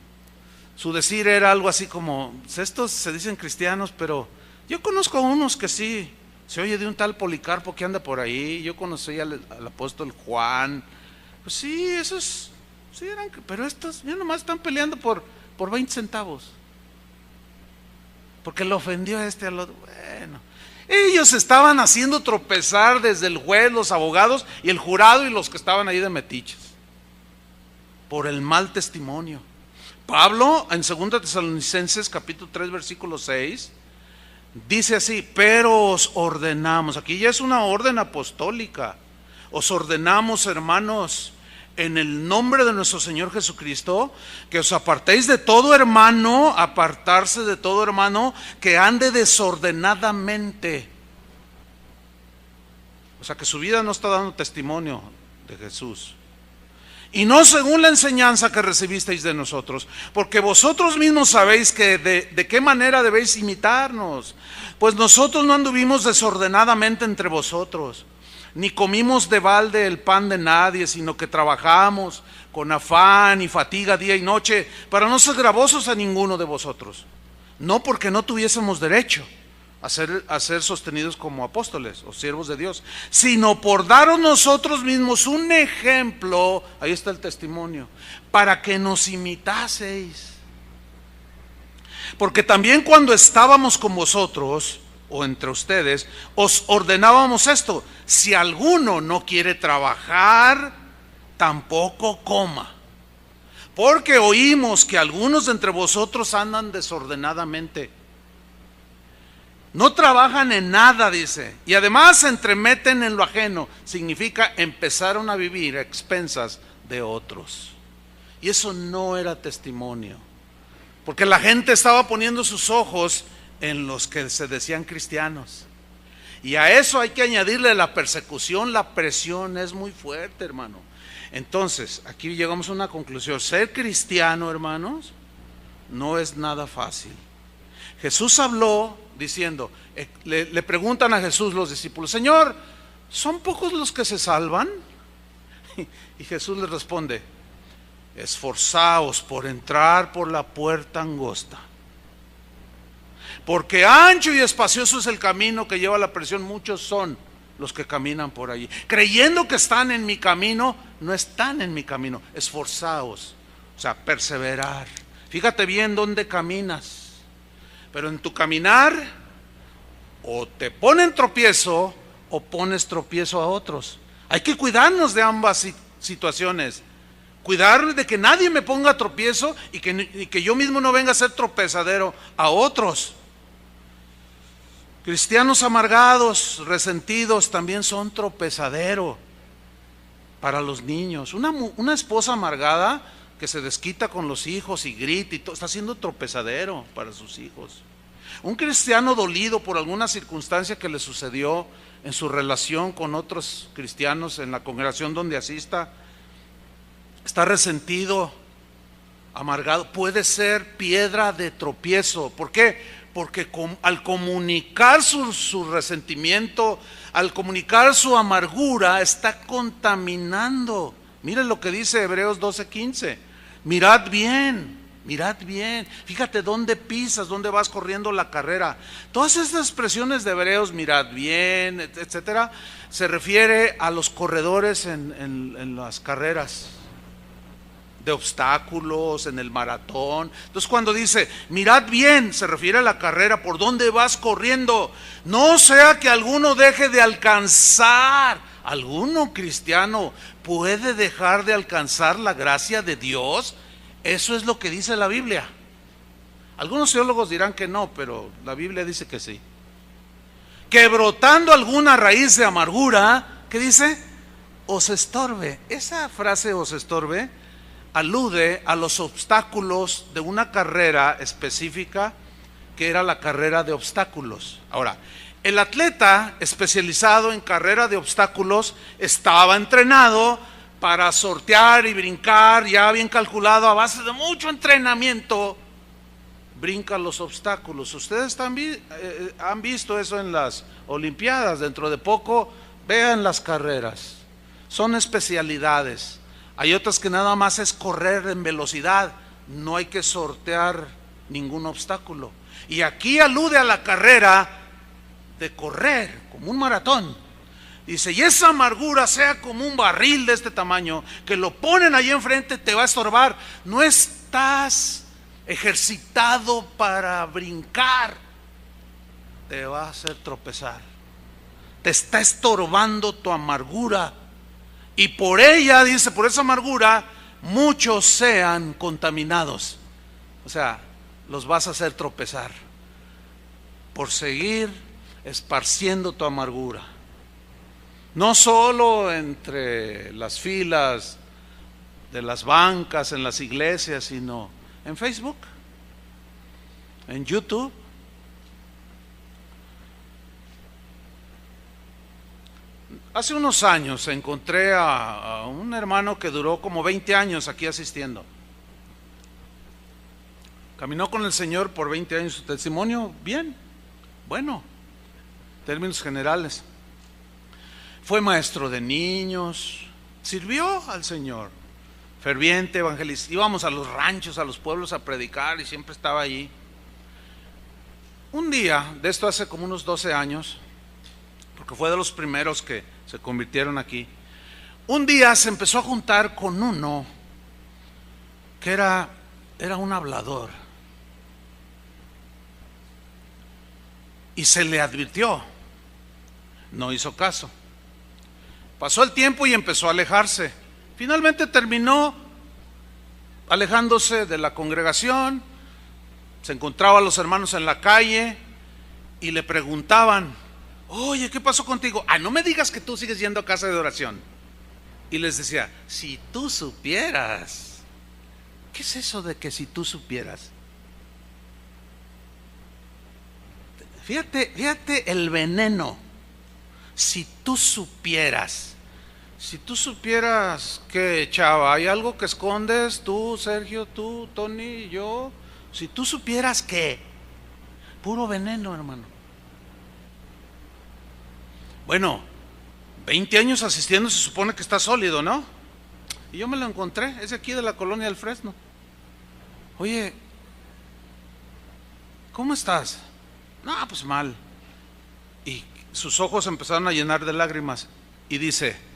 decir era algo así como: estos se dicen cristianos, pero yo conozco a unos que sí Se oye de un tal Policarpo que anda por ahí. Yo conocí al apóstol Juan. Pues sí, esos, sí eran, pero estos ya nomás están peleando por 20 centavos. Porque le ofendió a este al otro. Bueno, ellos estaban haciendo tropezar desde el juez, los abogados y el jurado y los que estaban ahí de metiches. Por el mal testimonio. Pablo en 2 Tesalonicenses capítulo 3 versículo 6 dice así: pero os ordenamos, aquí ya es una orden apostólica, os ordenamos, hermanos, en el nombre de nuestro Señor Jesucristo, que os apartéis de todo hermano, apartarse de todo hermano que ande desordenadamente. O sea que su vida no está dando testimonio de Jesús. Y no según la enseñanza que recibisteis de nosotros, porque vosotros mismos sabéis que de qué manera debéis imitarnos. Pues nosotros no anduvimos desordenadamente entre vosotros, ni comimos de balde el pan de nadie, sino que trabajamos con afán y fatiga día y noche, para no ser gravosos a ninguno de vosotros. No porque no tuviésemos derecho a ser sostenidos como apóstoles o siervos de Dios, sino por daros nosotros mismos un ejemplo, ahí está el testimonio, para que nos imitaseis. Porque también cuando estábamos con vosotros o entre ustedes, os ordenábamos esto: si alguno no quiere trabajar, tampoco coma. Porque oímos que algunos de entre vosotros andan desordenadamente. No trabajan en nada, dice, y además se entremeten en lo ajeno. Significa empezaron a vivir a expensas de otros. Y eso no era testimonio, porque la gente estaba poniendo sus ojos en los que se decían cristianos. Y a eso hay que añadirle la persecución, la presión es muy fuerte, hermano. Entonces, aquí llegamos a una conclusión: ser cristiano, hermanos, no es nada fácil. Jesús habló diciendo, le preguntan a Jesús los discípulos: Señor, ¿son pocos los que se salvan? Y Jesús les responde: esforzaos por entrar por la puerta angosta, porque ancho y espacioso es el camino que lleva a la perdición. Muchos son los que caminan por allí, creyendo que están en mi camino. No están en mi camino. Esforzaos, o sea, perseverar. Fíjate bien dónde caminas. Pero en tu caminar, o te ponen tropiezo o pones tropiezo a otros. Hay que cuidarnos de ambas situaciones. Cuidar de que nadie me ponga tropiezo y que yo mismo no venga a ser tropezadero a otros. Cristianos amargados, resentidos, también son tropezadero para los niños. Una esposa amargada que se desquita con los hijos y grita y todo, está siendo tropezadero para sus hijos. Un cristiano dolido por alguna circunstancia que le sucedió en su relación con otros cristianos en la congregación donde asista, está resentido, amargado, puede ser piedra de tropiezo. ¿Por qué? Porque al comunicar su resentimiento, al comunicar su amargura, está contaminando. Miren lo que dice Hebreos 12:15. Mirad bien, fíjate dónde pisas, dónde vas corriendo la carrera. Todas estas expresiones de Hebreos, mirad bien, etcétera, se refiere a los corredores en las carreras de obstáculos, en el maratón. Entonces cuando dice mirad bien, se refiere a la carrera, por dónde vas corriendo. No sea que alguno deje de alcanzar. ¿Alguno cristiano puede dejar de alcanzar la gracia de Dios? Eso es lo que dice la Biblia. Algunos teólogos dirán que no, pero la Biblia dice que sí. Que brotando alguna raíz de amargura, ¿qué dice? Os estorbe. Esa frase os estorbe alude a los obstáculos de una carrera específica que era la carrera de obstáculos. Ahora, el atleta especializado en carrera de obstáculos estaba entrenado para sortear y brincar, ya bien calculado, a base de mucho entrenamiento, brinca los obstáculos. Ustedes también han visto eso en las Olimpiadas. Dentro de poco vean las carreras, son especialidades. Hay otras que nada más es correr en velocidad, no hay que sortear ningún obstáculo. Y aquí alude a la carrera de correr, como un maratón. Dice, y esa amargura sea como un barril de este tamaño, que lo ponen ahí enfrente, te va a estorbar. No estás ejercitado para brincar, te va a hacer tropezar. Te está estorbando tu amargura. Y por ella, dice, por esa amargura, muchos sean contaminados. O sea, los vas a hacer tropezar por seguir esparciendo tu amargura. No solo entre las filas de las bancas, en las iglesias, sino en Facebook, en YouTube. Hace unos años encontré a un hermano que duró como 20 años aquí asistiendo. Caminó con el Señor por 20 años, su testimonio bien, bueno, en términos generales. Fue maestro de niños, sirvió al Señor, ferviente evangelista. Íbamos a los ranchos, a los pueblos a predicar y siempre estaba allí. Un día, de esto hace como unos 12 años, porque fue de los primeros que se convirtieron aquí. Un día se empezó a juntar con uno que era un hablador. Y se le advirtió, no hizo caso. Pasó el tiempo y empezó a alejarse. Finalmente terminó alejándose de la congregación. Se encontraba a los hermanos en la calle y le preguntaban, oye, ¿qué pasó contigo? No me digas que tú sigues yendo a casa de oración. Y les decía, si tú supieras. ¿Qué es eso de que si tú supieras? Fíjate el veneno. Si tú supieras. Si tú supieras que, chava, hay algo que escondes, tú, Sergio, tú, Tony, yo. Si tú supieras que, puro veneno, hermano. Bueno, 20 años asistiendo, se supone que está sólido, ¿no? Y yo me lo encontré, es de aquí de la colonia del Fresno. Oye, ¿cómo estás? No, pues mal. Y sus ojos empezaron a llenar de lágrimas y dice,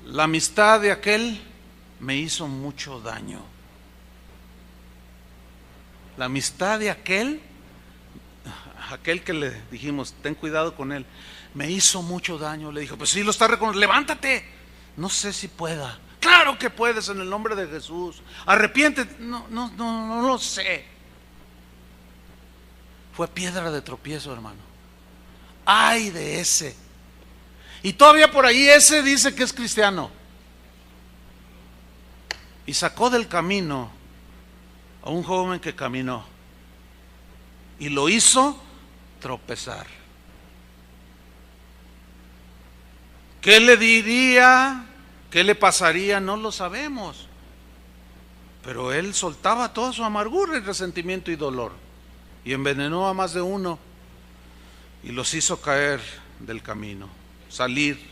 la amistad de aquel me hizo mucho daño. La amistad de aquel que le dijimos, ten cuidado con él, me hizo mucho daño. Le dijo, pues sí lo está reconociendo, levántate. No sé si pueda. Claro que puedes, en el nombre de Jesús. Arrepiéntete. No lo sé. Fue piedra de tropiezo, hermano. Ay de ese. Y todavía por ahí ese dice que es cristiano. Y sacó del camino a un joven que caminó y lo hizo tropezar. ¿Qué le diría? ¿Qué le pasaría? No lo sabemos. Pero él soltaba toda su amargura y resentimiento y dolor y envenenó a más de uno y los hizo caer del camino, salir.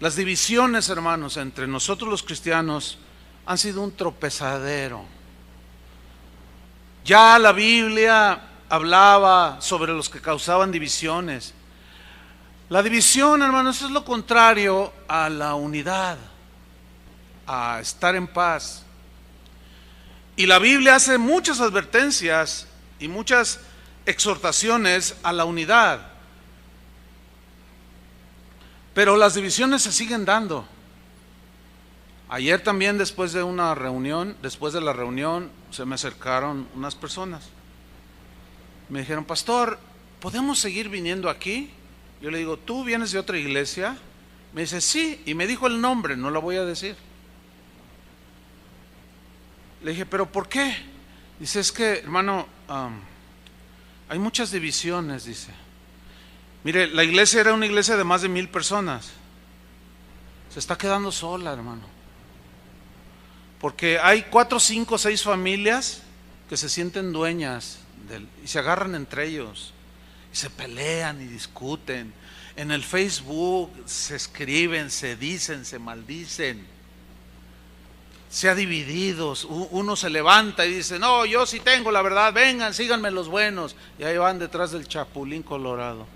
Las divisiones, hermanos, entre nosotros los cristianos han sido un tropezadero. Ya la Biblia hablaba sobre los que causaban divisiones. La división, hermanos, es lo contrario a la unidad, a estar en paz. Y la Biblia hace muchas advertencias y muchas exhortaciones a la unidad. Pero las divisiones se siguen dando. Ayer también después de la reunión se me acercaron unas personas. Me dijeron, pastor, ¿podemos seguir viniendo aquí? Yo le digo, ¿tú vienes de otra iglesia? Me dice, sí, y me dijo el nombre, no lo voy a decir. Le dije, ¿pero por qué? Dice, es que, hermano, hay muchas divisiones, dice. Mire, la iglesia era una iglesia de más de 1,000 personas. Se está quedando sola, hermano. Porque hay 4, 5, 6 familias que se sienten dueñas y se agarran entre ellos. Y se pelean y discuten. En el Facebook se escriben, se dicen, se maldicen. Se ha dividido. Uno se levanta y dice, no, yo sí tengo la verdad, vengan, síganme los buenos. Y ahí van detrás del chapulín colorado.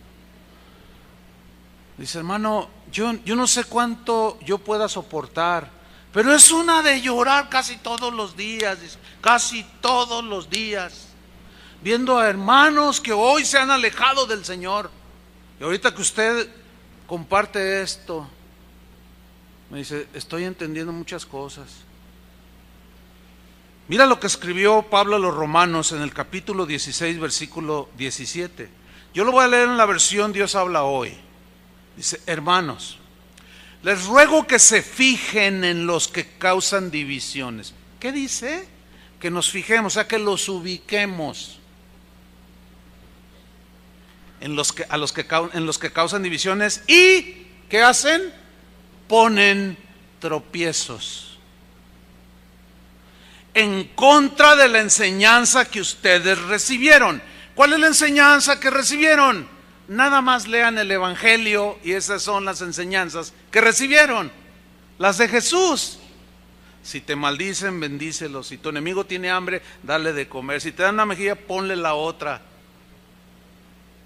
Dice, hermano, yo no sé cuánto yo pueda soportar, pero es una de llorar casi todos los días, dice, casi todos los días, viendo a hermanos que hoy se han alejado del Señor. Y ahorita que usted comparte esto, me dice, estoy entendiendo muchas cosas. Mira lo que escribió Pablo a los Romanos en el capítulo 16, versículo 17. Yo lo voy a leer en la versión Dios habla hoy. Dice, hermanos, les ruego que se fijen en los que causan divisiones. ¿Qué dice? Que nos fijemos, o sea, que los ubiquemos en los que causan divisiones. ¿Y qué hacen? Ponen tropiezos en contra de la enseñanza que ustedes recibieron. ¿Cuál es la enseñanza que recibieron? Nada más lean el Evangelio y esas son las enseñanzas que recibieron, las de Jesús. Si te maldicen, bendícelos. Si tu enemigo tiene hambre, dale de comer. Si te dan una mejilla, ponle la otra.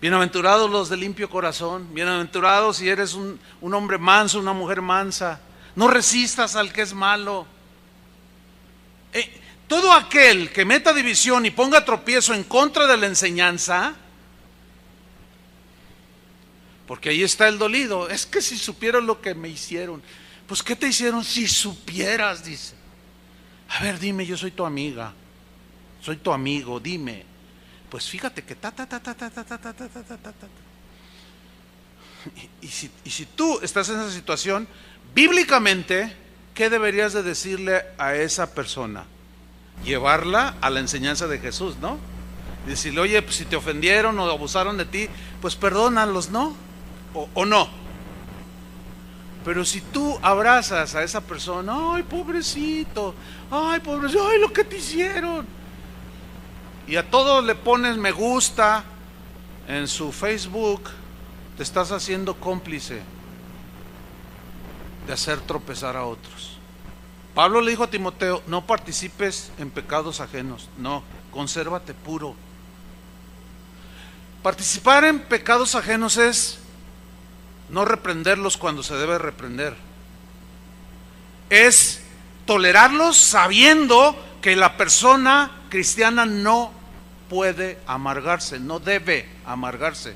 Bienaventurados los de limpio corazón. Bienaventurados si eres un hombre manso, una mujer mansa. No resistas al que es malo. Todo aquel que meta división y ponga tropiezo en contra de la enseñanza, porque ahí está el dolido. Es que si supieras lo que me hicieron. Pues ¿qué te hicieron? Si supieras, dice. A ver, dime, yo soy tu amiga, soy tu amigo, dime. Pues fíjate que Y si tú estás en esa situación, bíblicamente, ¿qué deberías de decirle a esa persona? Llevarla a la enseñanza de Jesús, ¿no? Decirle, oye, pues si te ofendieron o abusaron de ti, pues perdónalos, ¿no? O no. Pero si tú abrazas a esa persona, ay pobrecito, ay lo que te hicieron, y a todo le pones me gusta en su Facebook, te estás haciendo cómplice de hacer tropezar a otros. Pablo le dijo a Timoteo, no participes en pecados ajenos, no, consérvate puro. Participar en pecados ajenos es no reprenderlos cuando se debe reprender. Es tolerarlos sabiendo que la persona cristiana no puede amargarse, no debe amargarse.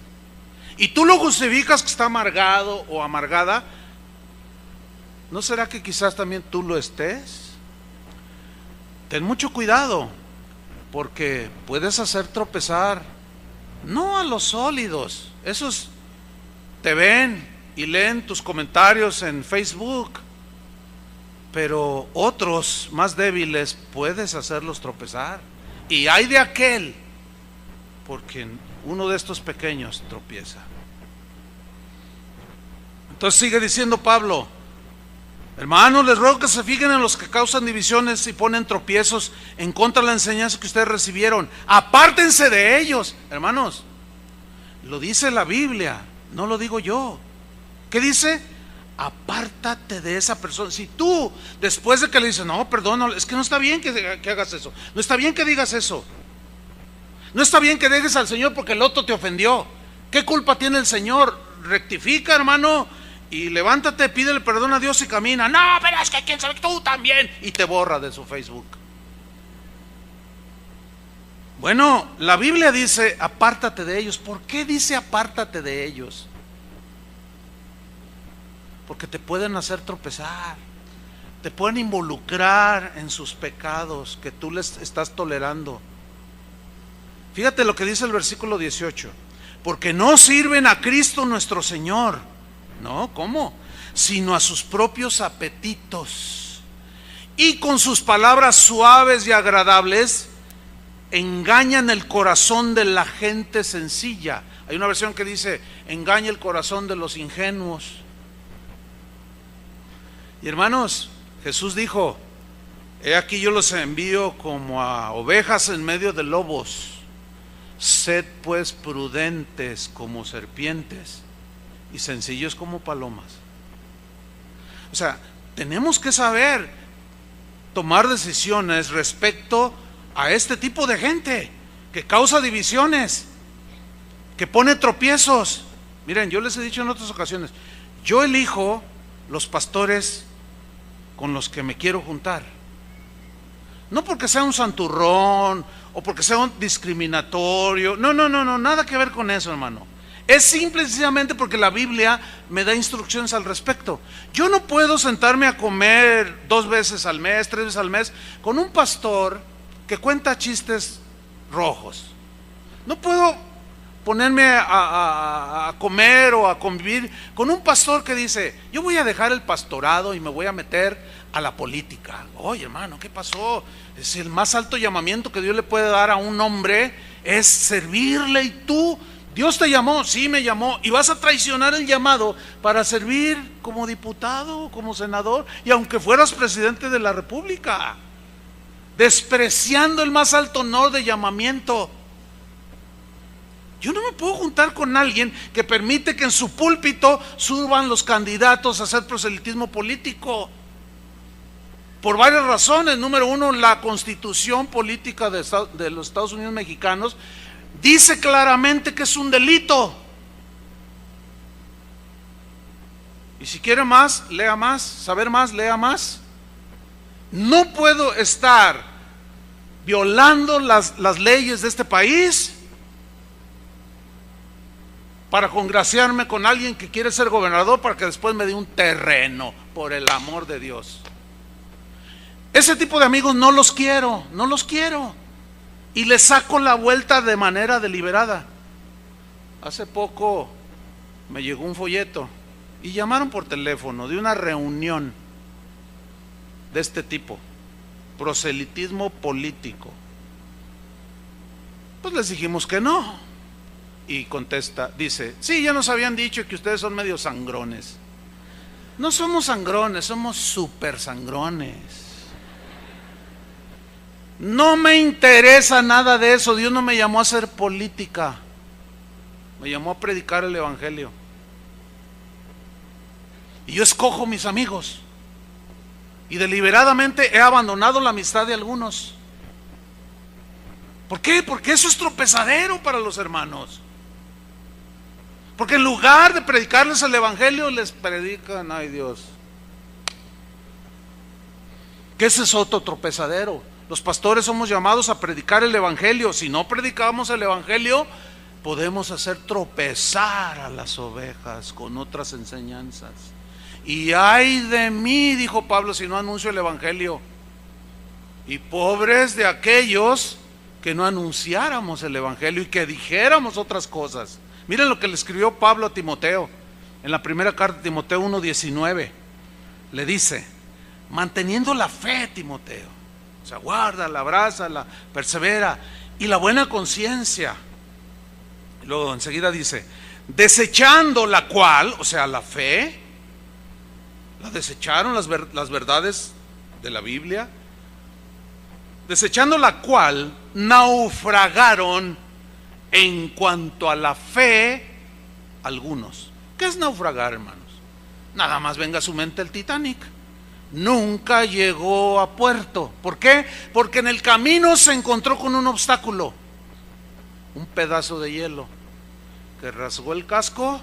Y tú lo justificas que está amargado o amargada. ¿No será que quizás también tú lo estés? Ten mucho cuidado, porque puedes hacer tropezar, no a los sólidos, esos te ven y leen tus comentarios en Facebook, pero otros más débiles puedes hacerlos tropezar. Y hay de aquel porque uno de estos pequeños tropieza. Entonces sigue diciendo Pablo, hermanos, les ruego que se fijen en los que causan divisiones y ponen tropiezos en contra de la enseñanza que ustedes recibieron. Apártense de ellos. Hermanos, lo dice la Biblia, no lo digo yo. ¿Qué dice? Apártate de esa persona. Si tú, después de que le dices, no, perdón, es que no está bien que hagas eso, no está bien que digas eso, no está bien que dejes al Señor porque el otro te ofendió. ¿Qué culpa tiene el Señor? Rectifica, hermano, y levántate, pídele perdón a Dios y camina. No, pero es que quién sabe, tú también. Y te borra de su Facebook. Bueno, la Biblia dice apártate de ellos. ¿Por qué dice apártate de ellos? Porque te pueden hacer tropezar, te pueden involucrar en sus pecados que tú les estás tolerando. Fíjate lo que dice el versículo 18. Porque no sirven a Cristo nuestro Señor, no, ¿cómo? Sino a sus propios apetitos, y con sus palabras suaves y agradables engañan el corazón de la gente sencilla. Hay una versión que dice engaña el corazón de los ingenuos. Y hermanos, Jesús dijo, he aquí yo los envío como a ovejas en medio de lobos. Sed pues prudentes como serpientes y sencillos como palomas. O sea, tenemos que saber tomar decisiones respecto a este tipo de gente que causa divisiones, que pone tropiezos. Miren, yo les he dicho en otras ocasiones, yo elijo los pastores con los que me quiero juntar. No porque sea un santurrón o porque sea un discriminatorio. No, nada que ver con eso, hermano. Es simple y sencillamente porque la Biblia me da instrucciones al respecto. Yo no puedo sentarme a comer 2 veces al mes, 3 veces al mes con un pastor que cuenta chistes rojos. No puedo ponerme a comer o a convivir con un pastor que dice: yo voy a dejar el pastorado y me voy a meter a la política. Oye, hermano, ¿qué pasó? Es el más alto llamamiento que Dios le puede dar a un hombre, es servirle. Y tú, Dios te llamó, sí me llamó, y vas a traicionar el llamado para servir como diputado, como senador, y aunque fueras presidente de la república, despreciando el más alto honor de llamamiento. Yo no me puedo juntar con alguien que permite que en su púlpito suban los candidatos a hacer proselitismo político. Por varias razones. Número uno, la constitución política de los Estados Unidos mexicanos dice claramente que es un delito. Y si quiere más, lea más. Saber más, lea más. No puedo estar violando las leyes de este país para congraciarme con alguien que quiere ser gobernador para que después me dé un terreno, por el amor de Dios. Ese tipo de amigos no los quiero. Y les saco la vuelta de manera deliberada. Hace poco me llegó un folleto y llamaron por teléfono de una reunión de este tipo: proselitismo político. Pues les dijimos que no. Y contesta, dice: sí, ya nos habían dicho que ustedes son medio sangrones. No somos sangrones, somos súper sangrones. No me interesa nada de eso. Dios no me llamó a hacer política, me llamó a predicar el evangelio. Y yo escojo mis amigos. Y deliberadamente he abandonado la amistad de algunos. ¿Por qué? Porque eso es tropezadero para los hermanos. Porque en lugar de predicarles el evangelio, les predican, ay Dios, que ese es otro tropezadero. Los pastores somos llamados a predicar el evangelio. Si no predicamos el evangelio, podemos hacer tropezar a las ovejas con otras enseñanzas. Y ay de mí, dijo Pablo, si no anuncio el evangelio. Y pobres de aquellos que no anunciáramos el evangelio y que dijéramos otras cosas. Miren lo que le escribió Pablo a Timoteo en la primera carta de Timoteo 1:19. Le dice: manteniendo la fe, Timoteo, o sea, guárdala, abrázala, persevera, y la buena conciencia. Y luego enseguida dice: desechando la cual, o sea, la fe, la desecharon las verdades de la Biblia, desechando la cual naufragaron en cuanto a la fe algunos. ¿Qué es naufragar, hermanos? Nada más venga a su mente el Titanic. Nunca llegó a puerto. ¿Por qué? Porque en el camino se encontró con un obstáculo, un pedazo de hielo que rasgó el casco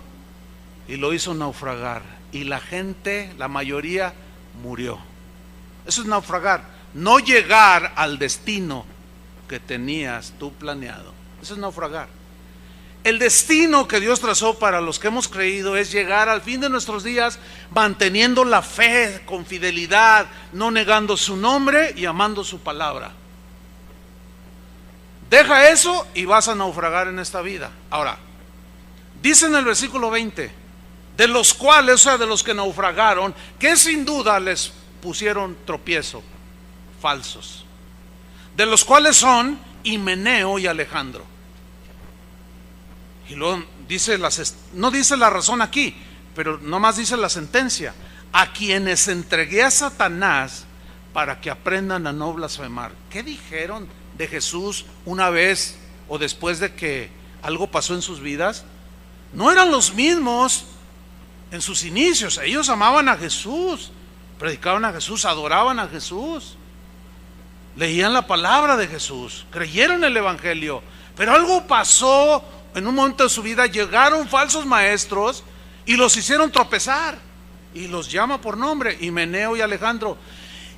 y lo hizo naufragar. Y la gente, la mayoría, murió. Eso es naufragar. No llegar al destino que tenías tú planeado. Eso es naufragar. El destino que Dios trazó para los que hemos creído es llegar al fin de nuestros días manteniendo la fe con fidelidad, no negando su nombre y amando su palabra. Deja eso y vas a naufragar en esta vida. Ahora, dice en el versículo 20, de los cuales, o sea, de los que naufragaron, que sin duda les pusieron tropiezo, falsos, de los cuales son Himeneo y Alejandro. Y luego dice, no dice la razón aquí, pero nomás dice la sentencia: a quienes entregué a Satanás para que aprendan a no blasfemar. ¿Qué dijeron de Jesús una vez o después de que algo pasó en sus vidas? No eran los mismos en sus inicios. Ellos amaban a Jesús, predicaban a Jesús, adoraban a Jesús, leían la palabra de Jesús, creyeron el evangelio, pero algo pasó en un momento de su vida llegaron falsos maestros y los hicieron tropezar, y los llama por nombre, Himeneo y Alejandro.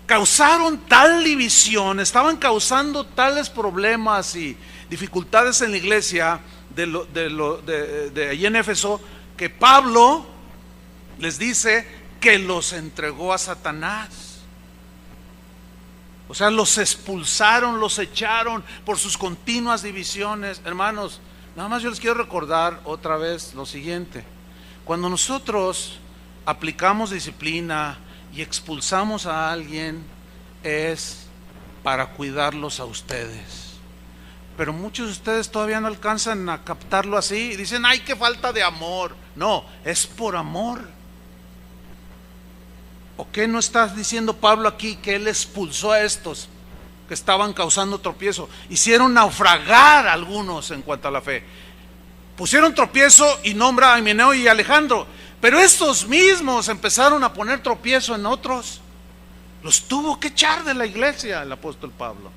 Causaron tal división, estaban causando tales problemas y dificultades en la iglesia de allí en Éfeso, que Pablo les dice que los entregó a Satanás. O sea, los expulsaron, los echaron por sus continuas divisiones. Hermanos, nada más yo les quiero recordar otra vez lo siguiente: cuando nosotros aplicamos disciplina y expulsamos a alguien, es para cuidarlos a ustedes. Pero muchos de ustedes todavía no alcanzan a captarlo así y dicen: ay, qué falta de amor. No, es por amor. ¿O qué no está diciendo Pablo aquí? Que él expulsó a estos que estaban causando tropiezo. Hicieron naufragar a algunos en cuanto a la fe. Pusieron tropiezo y nombra a Himeneo y Alejandro. Pero estos mismos empezaron a poner tropiezo en otros. Los tuvo que echar de la iglesia el apóstol Pablo.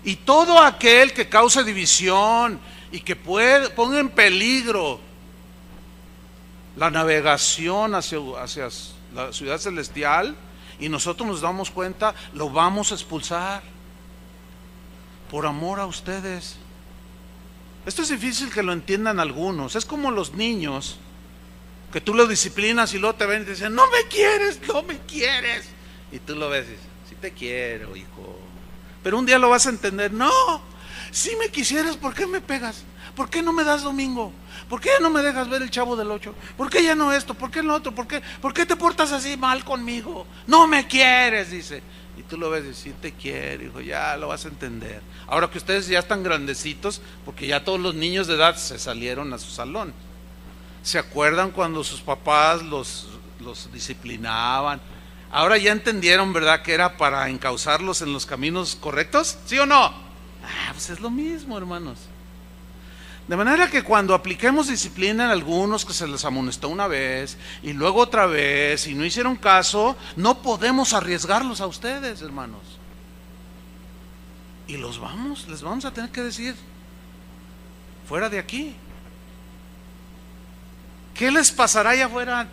Y todo aquel que cause división y que ponga en peligro la navegación hacia la ciudad celestial, y nosotros nos damos cuenta, lo vamos a expulsar por amor a ustedes. Esto es difícil que lo entiendan algunos. Es como los niños que tú los disciplinas y luego te ven y te dicen: no me quieres, no me quieres. Y tú lo ves y dices: sí te quiero, hijo. Pero un día lo vas a entender: no, si me quisieras, ¿por qué me pegas? ¿Por qué no me das domingo? ¿Por qué no me dejas ver el Chavo del 8? ¿Por qué ya no esto? ¿Por qué lo otro? ¿Por qué te portas así mal conmigo? No me quieres, dice. Y tú lo ves y dices: sí te quiero, hijo, ya lo vas a entender. Ahora que ustedes ya están grandecitos, porque ya todos los niños de edad se salieron a su salón. ¿Se acuerdan cuando sus papás los disciplinaban? Ahora ya entendieron, ¿verdad?, que era para encauzarlos en los caminos correctos, ¿sí o no? Pues es lo mismo, hermanos. De manera que cuando apliquemos disciplina en algunos que se les amonestó una vez y luego otra vez y no hicieron caso, no podemos arriesgarlos a ustedes, hermanos. Y les vamos a tener que decir: fuera de aquí. ¿Qué les pasará allá afuera?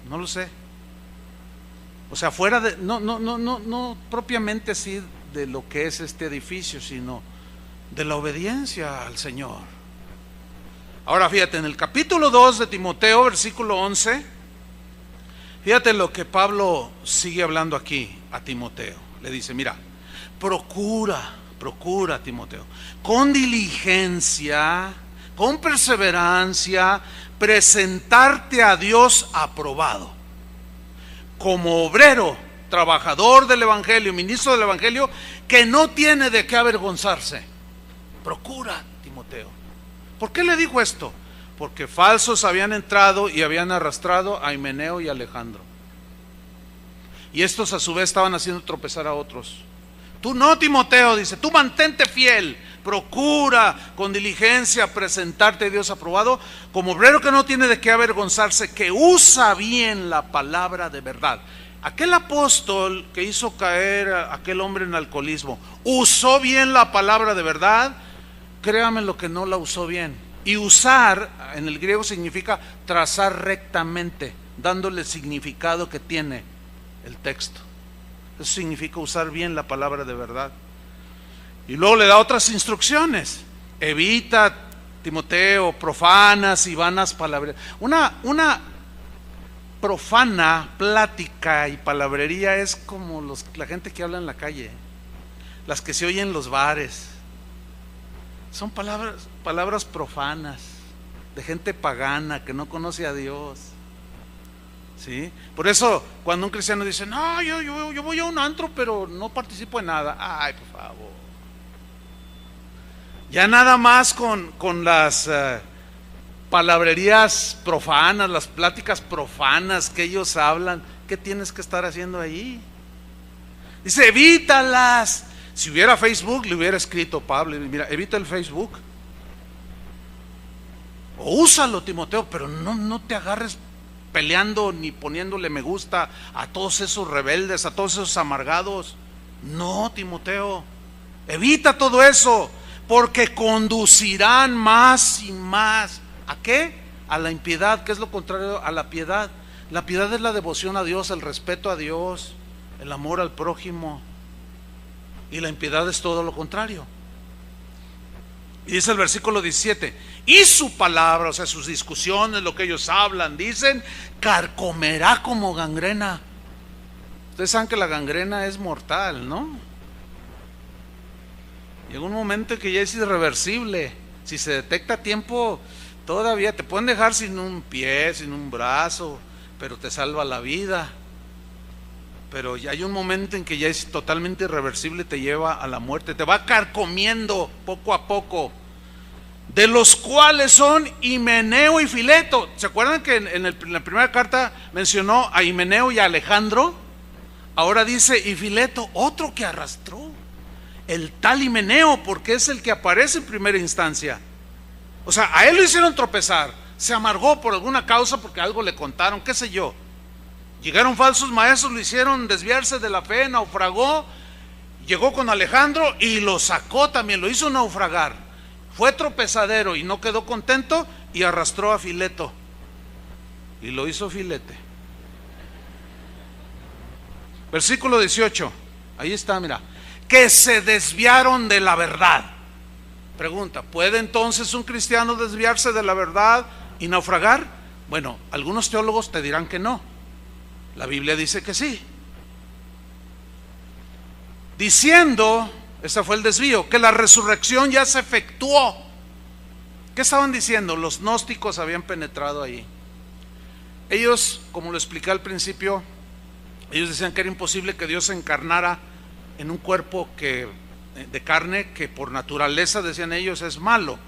No lo sé. O sea, fuera de, no propiamente así de lo que es este edificio, sino de la obediencia al Señor. Ahora fíjate, en el capítulo 2 de Timoteo, versículo 11, fíjate lo que Pablo sigue hablando aquí a Timoteo. Le dice: mira, procura Timoteo, con diligencia, con perseverancia, presentarte a Dios aprobado, como obrero, trabajador del evangelio, ministro del evangelio, que no tiene de qué avergonzarse. Procura, Timoteo. ¿Por qué le dijo esto? Porque falsos habían entrado y habían arrastrado a Himeneo y Alejandro, y estos a su vez estaban haciendo tropezar a otros. Tú no, Timoteo, dice, tú mantente fiel, procura con diligencia presentarte a Dios aprobado, como obrero que no tiene de qué avergonzarse, que usa bien la palabra de verdad. Aquel apóstol que hizo caer a aquel hombre en alcoholismo, ¿usó bien la palabra de verdad? Créame lo que no la usó bien. Y usar en el griego significa trazar rectamente, dándole el significado que tiene el texto. Eso significa usar bien la palabra de verdad. Y luego le da otras instrucciones: evita, Timoteo, profanas y vanas palabras. Una profana plática y palabrería es como la gente que habla en la calle, las que se oyen en los bares. Son palabras profanas, de gente pagana que no conoce a Dios. ¿Sí? Por eso cuando un cristiano dice: no, yo voy a un antro pero no participo en nada. Ay, por favor. Ya nada más con las palabrerías profanas, las pláticas profanas que ellos hablan, ¿qué tienes que estar haciendo ahí? Dice: evítalas. Si hubiera Facebook, le hubiera escrito Pablo: mira, evita el Facebook, o úsalo, Timoteo, pero no te agarres peleando ni poniéndole me gusta a todos esos rebeldes, a todos esos amargados. No, Timoteo, Evita todo eso, porque conducirán más y más. ¿A qué? A la impiedad, que es lo contrario a la piedad. La piedad es la devoción a Dios, el respeto a Dios, el amor al prójimo. Y la impiedad es todo lo contrario. Y dice el versículo 17: y su palabra, o sea, sus discusiones, lo que ellos hablan, dicen, carcomerá como gangrena. Ustedes saben que la gangrena es mortal, ¿no? Llega un momento en que ya es irreversible. Si se detecta a tiempo, todavía te pueden dejar sin un pie, sin un brazo, pero te salva la vida. Pero ya hay un momento en que ya es totalmente irreversible, te lleva a la muerte, te va carcomiendo poco a poco. De los cuales son Himeneo y Fileto. ¿Se acuerdan que en la primera carta mencionó a Himeneo y a Alejandro? Ahora dice y Fileto, otro que arrastró. El tal Himeneo, porque es el que aparece en primera instancia. O sea, a él lo hicieron tropezar, se amargó por alguna causa, porque algo le contaron, qué sé yo. Llegaron falsos maestros, lo hicieron desviarse de la fe, naufragó. Llegó con Alejandro y lo sacó también, lo hizo naufragar. Fue tropezadero y no quedó contento y arrastró a Fileto y lo hizo filete. Versículo 18, ahí está, mira. Que se desviaron de la verdad. Pregunta, ¿puede entonces un cristiano desviarse de la verdad y naufragar? Bueno, algunos teólogos te dirán que no. La Biblia dice que sí. Diciendo, ese fue el desvío, que la resurrección ya se efectuó. ¿Qué estaban diciendo? Los gnósticos habían penetrado ahí. Ellos, como lo expliqué al principio, ellos decían que era imposible que Dios se encarnara en un cuerpo de carne que por naturaleza, decían ellos, es malo.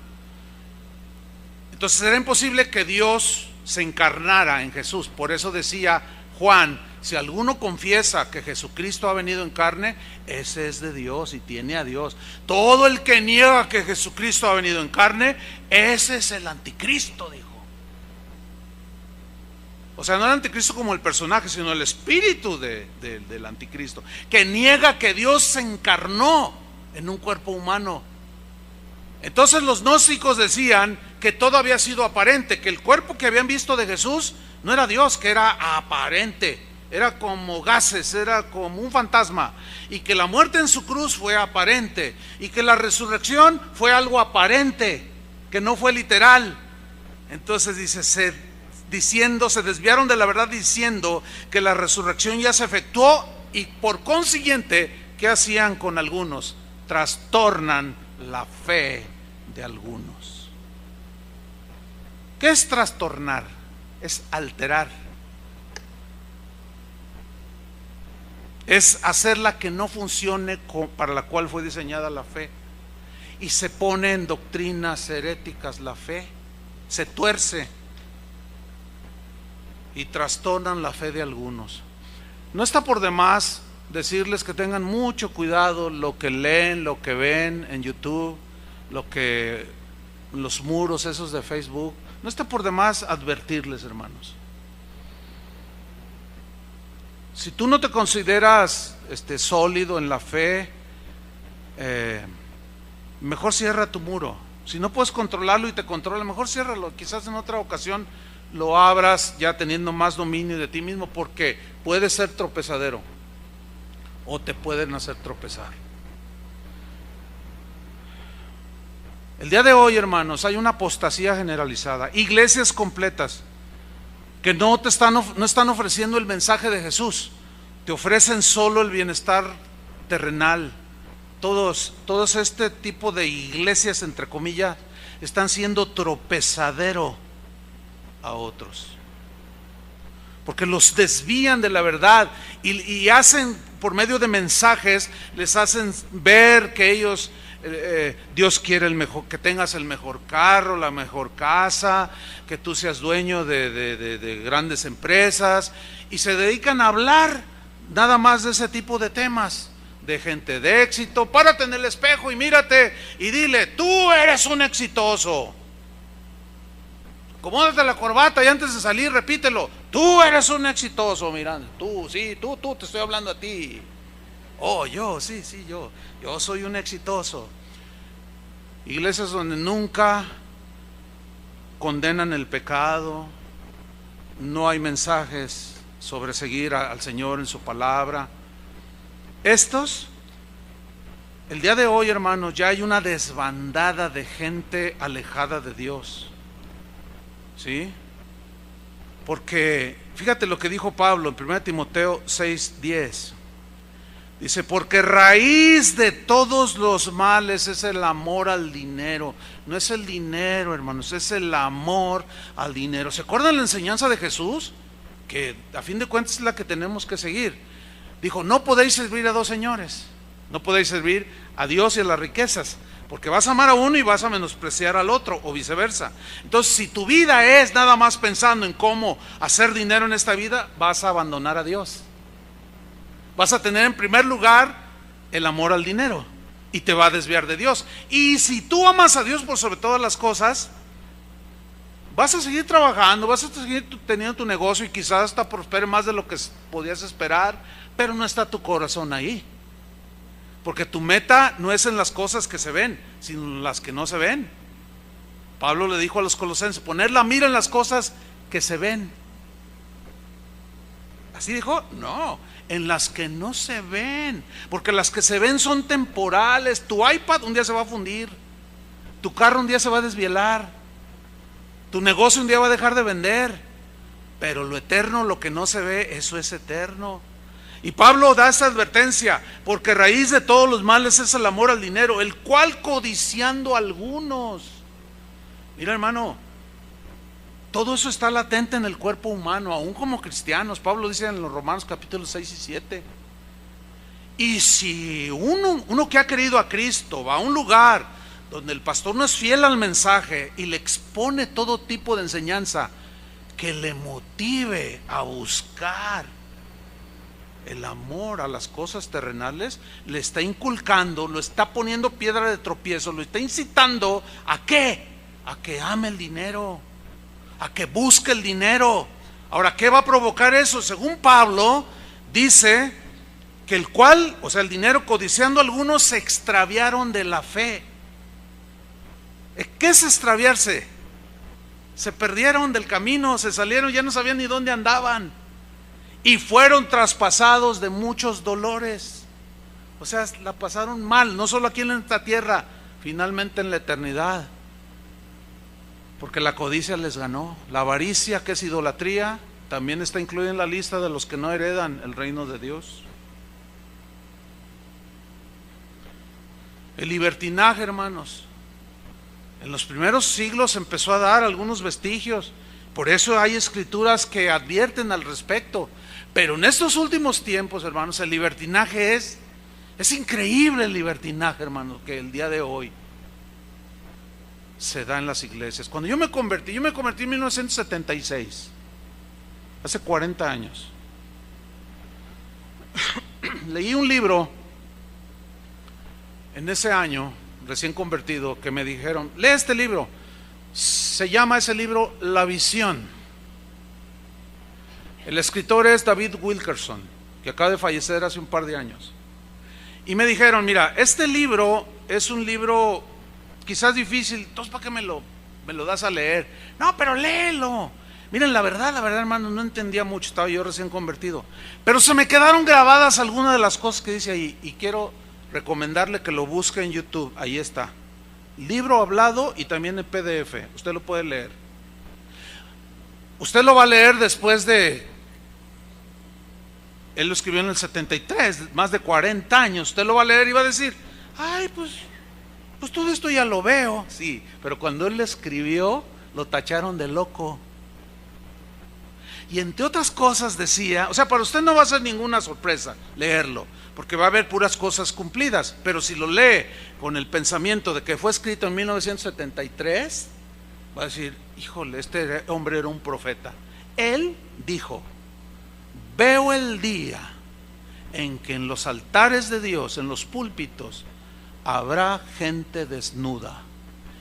Entonces era imposible que Dios se encarnara en Jesús. Por eso decía Juan, si alguno confiesa que Jesucristo ha venido en carne, ese es de Dios y tiene a Dios. Todo el que niega que Jesucristo ha venido en carne, ese es el anticristo, dijo. O sea, no el anticristo como el personaje, sino el espíritu del anticristo, que niega que Dios se encarnó en un cuerpo humano. Entonces los gnósticos decían que todo había sido aparente, que el cuerpo que habían visto de Jesús no era Dios, que era aparente. Era como gases, era como un fantasma, y que la muerte en su cruz fue aparente, y que la resurrección fue algo aparente, que no fue literal. Entonces dice, se desviaron de la verdad diciendo que la resurrección ya se efectuó, y por consiguiente, ¿qué hacían con algunos? Trastornan la fe de algunos. ¿Qué es trastornar? Es alterar. Es hacerla que no funcione para la cual fue diseñada la fe. Y se pone en doctrinas heréticas la fe, se tuerce y trastornan la fe de algunos. No está por demás decirles que tengan mucho cuidado lo que leen, lo que ven en YouTube, los muros esos de Facebook. No está por demás advertirles, hermanos. Si tú no te consideras sólido en la fe, mejor cierra tu muro. Si no puedes controlarlo y te controla, mejor ciérralo. Quizás en otra ocasión lo abras ya teniendo más dominio de ti mismo, porque puede ser tropezadero o te pueden hacer tropezar. El día de hoy, hermanos, hay una apostasía generalizada. Iglesias completas que no están ofreciendo el mensaje de Jesús, te ofrecen solo el bienestar terrenal. Todos este tipo de iglesias, entre comillas, están siendo tropezadero a otros, porque los desvían de la verdad y hacen, por medio de mensajes, les hacen ver que ellos Dios quiere que tengas el mejor carro, la mejor casa, que tú seas dueño de grandes empresas, y se dedican a hablar nada más de ese tipo de temas, de gente de éxito. Párate en el espejo y mírate y dile, tú eres un exitoso. Acomódate la corbata y antes de salir repítelo, tú eres un exitoso. Mirando, tú, sí, tú, te estoy hablando a ti. Oh, yo, sí, yo soy un exitoso. Iglesias donde nunca condenan el pecado, no hay mensajes sobre seguir al Señor en su palabra. Estos, el día de hoy, hermanos, ya hay una desbandada de gente alejada de Dios. ¿Sí? Porque, fíjate lo que dijo Pablo en 1 Timoteo 6:10. Dice, porque raíz de todos los males es el amor al dinero. No es el dinero, hermanos, es el amor al dinero. ¿Se acuerdan la enseñanza de Jesús? Que a fin de cuentas es la que tenemos que seguir. Dijo, no podéis servir a dos señores. No podéis servir a Dios y a las riquezas, porque vas a amar a uno y vas a menospreciar al otro, o viceversa. Entonces, si tu vida es nada más pensando en cómo hacer dinero en esta vida, vas a abandonar a Dios. Vas a tener en primer lugar el amor al dinero y te va a desviar de Dios. Y si tú amas a Dios por sobre todas las cosas, vas a seguir trabajando, vas a seguir teniendo tu negocio y quizás hasta prospere más de lo que podías esperar, pero no está tu corazón ahí. Porque tu meta no es en las cosas que se ven, sino en las que no se ven. Pablo le dijo a los colosenses, poner la mira en las cosas que se ven. ¿Así dijo? No, en las que no se ven. Porque las que se ven son temporales. Tu iPad un día se va a fundir, tu carro un día se va a desvielar, tu negocio un día va a dejar de vender. Pero lo eterno, lo que no se ve, eso es eterno. Y Pablo da esta advertencia, porque raíz de todos los males es el amor al dinero, el cual codiciando algunos. Mira, hermano, todo eso está latente en el cuerpo humano, aún como cristianos. Pablo dice en los Romanos capítulos 6 y 7. Y si uno que ha querido a Cristo va a un lugar donde el pastor no es fiel al mensaje y le expone todo tipo de enseñanza que le motive a buscar el amor a las cosas terrenales, le está inculcando, lo está poniendo piedra de tropiezo, lo está incitando ¿a qué? A que ame el dinero, a que busque el dinero. Ahora, ¿qué va a provocar eso? Según Pablo, dice que el cual, o sea, el dinero codiciando algunos, se extraviaron de la fe. ¿Qué es extraviarse? Se perdieron del camino, se salieron, ya no sabían ni dónde andaban. Y fueron traspasados de muchos dolores. O sea, la pasaron mal, no solo aquí en esta tierra, finalmente en la eternidad. Porque la codicia les ganó. La avaricia, que es idolatría, también está incluida en la lista de los que no heredan el reino de Dios. El libertinaje, hermanos, en los primeros siglos empezó a dar algunos vestigios. Por eso hay escrituras que advierten al respecto. Pero en estos últimos tiempos, hermanos, el libertinaje es increíble, el libertinaje, hermanos, que el día de hoy se da en las iglesias. Cuando yo me convertí en 1976, hace 40 años. Leí un libro en ese año, recién convertido, que me dijeron, lee este libro. Se llama ese libro La Visión. El escritor es David Wilkerson, que acaba de fallecer hace un par de años. Y me dijeron, mira, este libro es un libro quizás difícil, entonces ¿para qué me lo das a leer? No, pero léelo. Miren, la verdad, hermano, no entendía mucho, estaba yo recién convertido. Pero se me quedaron grabadas algunas de las cosas que dice ahí, y quiero recomendarle que lo busque en YouTube, ahí está. Libro hablado y también en PDF, usted lo puede leer. Usted lo va a leer después de... Él lo escribió en el 73, más de 40 años. Usted lo va a leer y va a decir, ay, pues todo esto ya lo veo. Sí, pero cuando él lo escribió, lo tacharon de loco. Y entre otras cosas decía, o sea, para usted no va a ser ninguna sorpresa leerlo, porque va a haber puras cosas cumplidas. Pero si lo lee con el pensamiento de que fue escrito en 1973, va a decir, híjole, este hombre era un profeta. Él dijo, veo el día en que en los altares de Dios, en los púlpitos, habrá gente desnuda.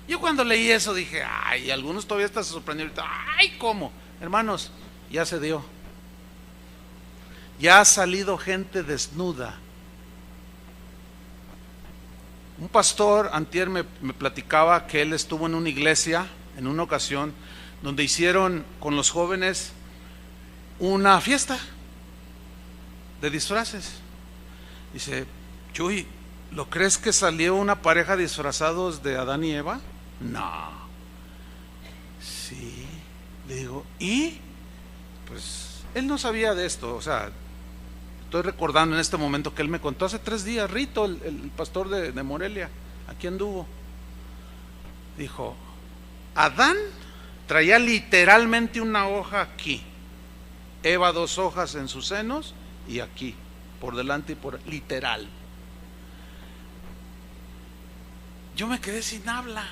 Yo cuando leí eso dije, ay, algunos todavía están sorprendidos. Ay, ¿cómo? Hermanos, ya se dio. Ya ha salido gente desnuda Un pastor antier me platicaba que él estuvo en una iglesia en una ocasión donde hicieron con los jóvenes una fiesta de disfraces. Dice, Chuy, ¿lo crees que salió una pareja disfrazados de Adán y Eva? No. Sí. Le digo, ¿y? Pues él no sabía de esto, o sea, estoy recordando en este momento que él me contó hace 3 días, Rito, el pastor de Morelia, aquí anduvo. Dijo, Adán traía literalmente una hoja aquí, Eva 2 hojas en sus senos y aquí, por delante y por literal. Yo me quedé sin habla.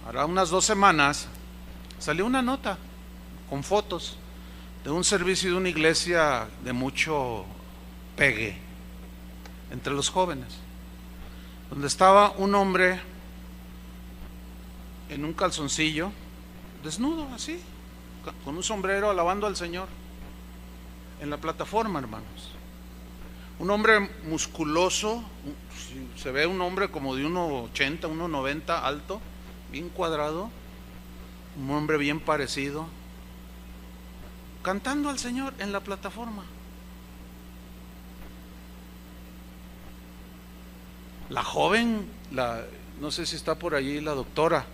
Ahora unas 2 semanas salió una nota con fotos de un servicio de una iglesia de mucho pegue entre los jóvenes, donde estaba un hombre en un calzoncillo, desnudo así, con un sombrero, alabando al Señor en la plataforma, hermanos. Un hombre musculoso, se ve un hombre como de 1,80, 1,90 alto, bien cuadrado, un hombre bien parecido, cantando al Señor en la plataforma. La joven, no sé si está por allí la doctora,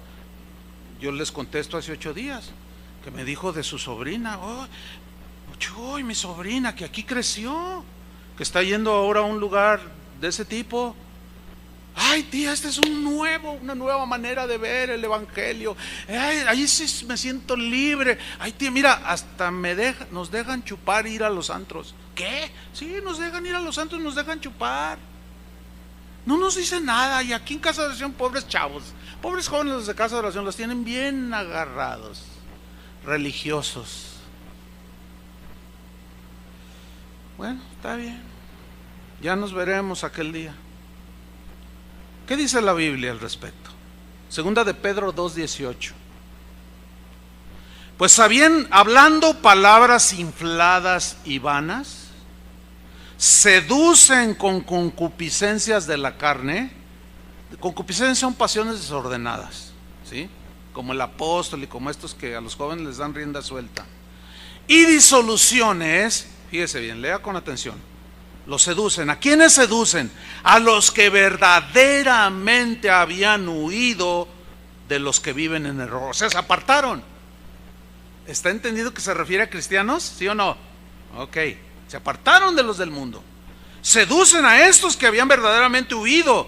yo les contesto hace 8 días, que me dijo de su sobrina, oh, mi sobrina que aquí creció, que está yendo ahora a un lugar de ese tipo. Ay, tía, esta es una nueva manera de ver el evangelio. Ay, ahí sí me siento libre. Ay, tía, mira, hasta nos dejan chupar, ir a los antros. ¿Qué? Sí, nos dejan ir a los antros, nos dejan chupar. No nos dicen nada. Y aquí en Casa de Oración, pobres chavos, pobres jóvenes de Casa de Oración, los tienen bien agarrados, religiosos. Bueno, está bien, ya nos veremos aquel día. ¿Qué dice la Biblia al respecto? Segunda de Pedro 2:18. Pues hablando palabras infladas y vanas, seducen con concupiscencias de la carne. Concupiscencias son pasiones desordenadas, ¿sí? Como el apóstol y como estos que a los jóvenes les dan rienda suelta. Y disoluciones. Fíjese bien, lea con atención. Los seducen. ¿A quiénes seducen? A los que verdaderamente habían huido de los que viven en error. O sea, se apartaron. ¿Está entendido que se refiere a cristianos? ¿Sí o no? Ok. Se apartaron de los del mundo. Seducen a estos que habían verdaderamente huido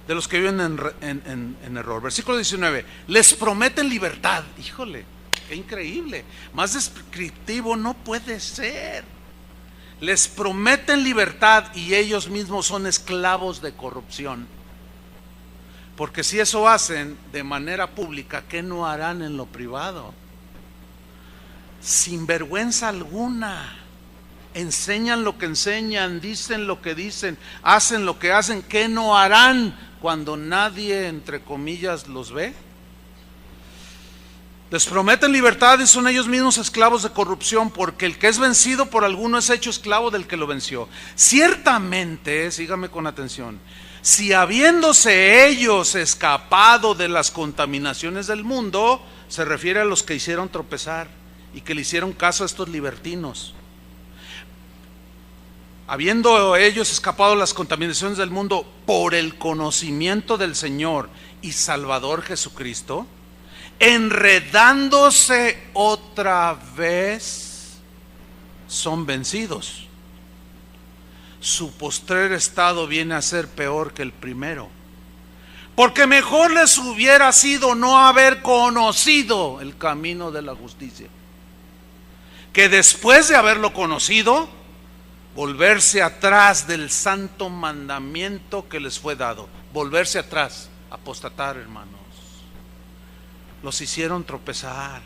de los que viven en error. Versículo 19. Les prometen libertad. Híjole, qué increíble. Más descriptivo no puede ser. Les prometen libertad y ellos mismos son esclavos de corrupción. Porque si eso hacen de manera pública, ¿qué no harán en lo privado? Sin vergüenza alguna. Enseñan lo que enseñan, dicen lo que dicen, hacen lo que hacen. ¿Qué no harán cuando nadie, entre comillas, los ve? Les prometen libertad y son ellos mismos esclavos de corrupción, porque el que es vencido por alguno es hecho esclavo del que lo venció. Ciertamente, sígame con atención, si habiéndose ellos escapado de las contaminaciones del mundo, se refiere a los que hicieron tropezar y que le hicieron caso a estos libertinos. Habiendo ellos escapado de las contaminaciones del mundo por el conocimiento del Señor y Salvador Jesucristo, enredándose otra vez, son vencidos. Su postrer estado viene a ser peor que el primero, porque mejor les hubiera sido no haber conocido el camino de la justicia, que después de haberlo conocido, volverse atrás del santo mandamiento que les fue dado. Volverse atrás, apostatar, hermanos. Los hicieron tropezar.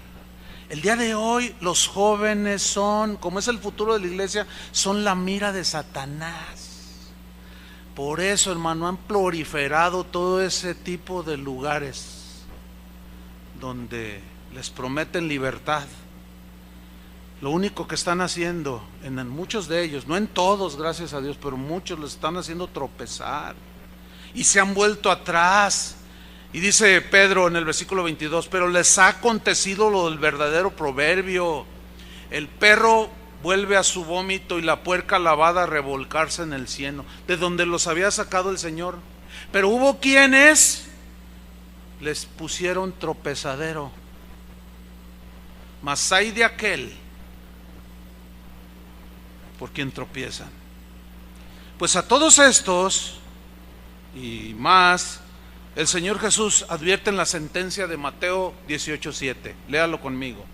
El día de hoy los jóvenes son, como es el futuro de la iglesia, son la mira de Satanás. Por eso, hermano, han proliferado todo ese tipo de lugares donde les prometen libertad Lo único que están haciendo, en muchos de ellos, no en todos, gracias a Dios, pero muchos los están haciendo tropezar y se han vuelto atrás. Y dice Pedro en el versículo 22, pero les ha acontecido lo del verdadero proverbio: el perro vuelve a su vómito y la puerca lavada a revolcarse en el cieno, de donde los había sacado el Señor. Pero hubo quienes les pusieron tropezadero. Mas hay de aquel por quien tropiezan. Pues a todos estos y más, el Señor Jesús advierte en la sentencia de Mateo 18:7. Léalo conmigo.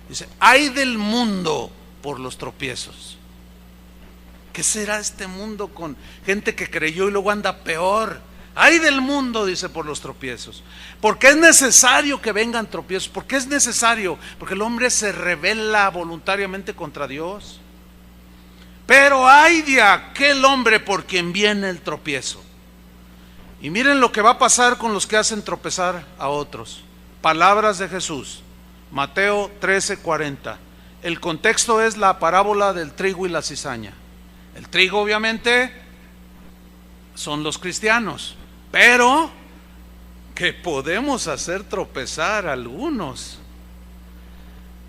Dice: ay del mundo por los tropiezos. ¿Qué será este mundo con gente que creyó y luego anda peor? Ay del mundo, dice, por los tropiezos. Porque es necesario que vengan tropiezos. ¿Por qué es necesario? Porque el hombre se rebela voluntariamente contra Dios. Pero ay de aquel hombre por quien viene el tropiezo. Y miren lo que va a pasar con los que hacen tropezar a otros. Palabras de Jesús, Mateo 13:40. El contexto es la parábola del trigo y la cizaña. El trigo, obviamente, son los cristianos, pero que podemos hacer tropezar a algunos.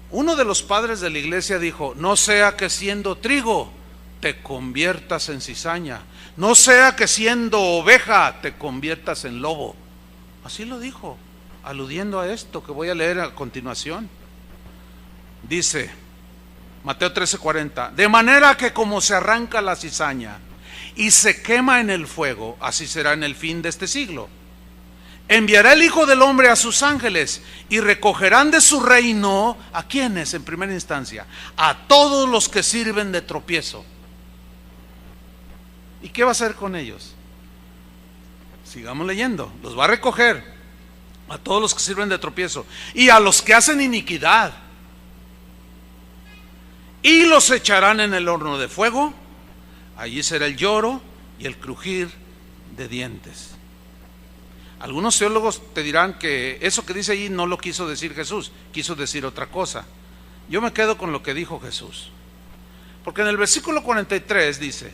Uno de los padres de la iglesia dijo: no sea que siendo trigo te conviertas en cizaña, no sea que siendo oveja te conviertas en lobo. Así lo dijo, aludiendo a esto que voy a leer a continuación. Dice Mateo 13:40: de manera que como se arranca la cizaña y se quema en el fuego, así será en el fin de este siglo. Enviará el Hijo del Hombre a sus ángeles y recogerán de su reino, ¿a quiénes en primera instancia? A todos los que sirven de tropiezo. ¿Y qué va a hacer con ellos? Sigamos leyendo. Los va a recoger a todos los que sirven de tropiezo y a los que hacen iniquidad, y los echarán en el horno de fuego. Allí será el lloro y el crujir de dientes. Algunos teólogos te dirán que eso que dice ahí no lo quiso decir Jesús, quiso decir otra cosa. Yo me quedo con lo que dijo Jesús, porque en el versículo 43 dice: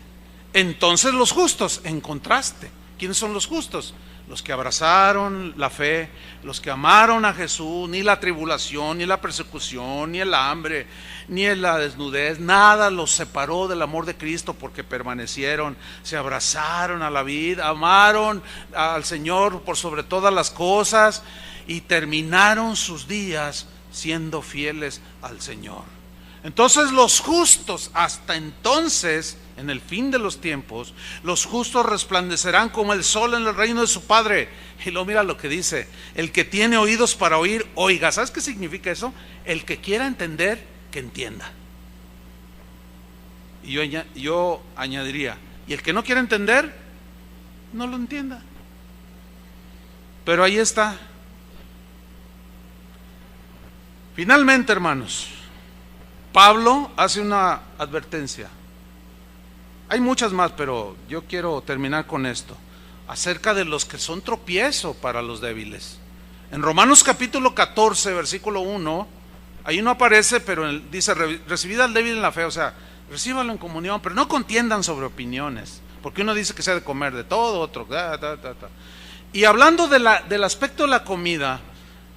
entonces los justos, en contraste, ¿quiénes son los justos? Los que abrazaron la fe, los que amaron a Jesús. Ni la tribulación, ni la persecución, ni el hambre, ni la desnudez, nada los separó del amor de Cristo, porque permanecieron, se abrazaron a la vida, amaron al Señor por sobre todas las cosas y terminaron sus días siendo fieles al Señor. Entonces los justos, hasta entonces, en el fin de los tiempos, los justos resplandecerán como el sol en el reino de su Padre. Y luego mira lo que dice: el que tiene oídos para oír, oiga. ¿Sabes qué significa eso? El que quiera entender, que entienda. Y yo añadiría: y el que no quiera entender, no lo entienda. Pero ahí está. Finalmente, hermanos, Pablo hace una advertencia. Hay muchas más, pero yo quiero terminar con esto, acerca de los que son tropiezo para los débiles. En Romanos capítulo 14, versículo 1, ahí no aparece, pero dice: recibid al débil en la fe. O sea, recíbalo en comunión, pero no contiendan sobre opiniones, porque uno dice que se ha de comer de todo, otro. Y hablando del aspecto de la comida,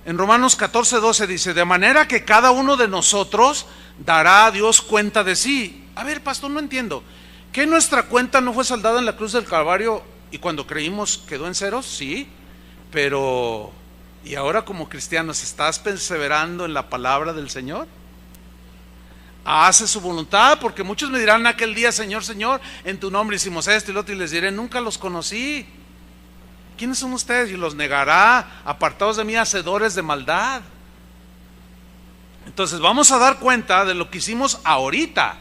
en Romanos 14, 12 dice: de manera que cada uno de nosotros dará a Dios cuenta de sí. A ver, pastor, no entiendo. ¿Que nuestra cuenta no fue saldada en la cruz del Calvario y cuando creímos quedó en ceros? Sí, pero ¿y ahora como cristianos estás perseverando en la palabra del Señor? ¿Haces su voluntad? Porque muchos me dirán aquel día: Señor, Señor, en tu nombre hicimos esto y lo otro, y les diré: nunca los conocí. ¿Quiénes son ustedes? Y los negará: apartados de mí, hacedores de maldad. Entonces vamos a dar cuenta de lo que hicimos ahorita.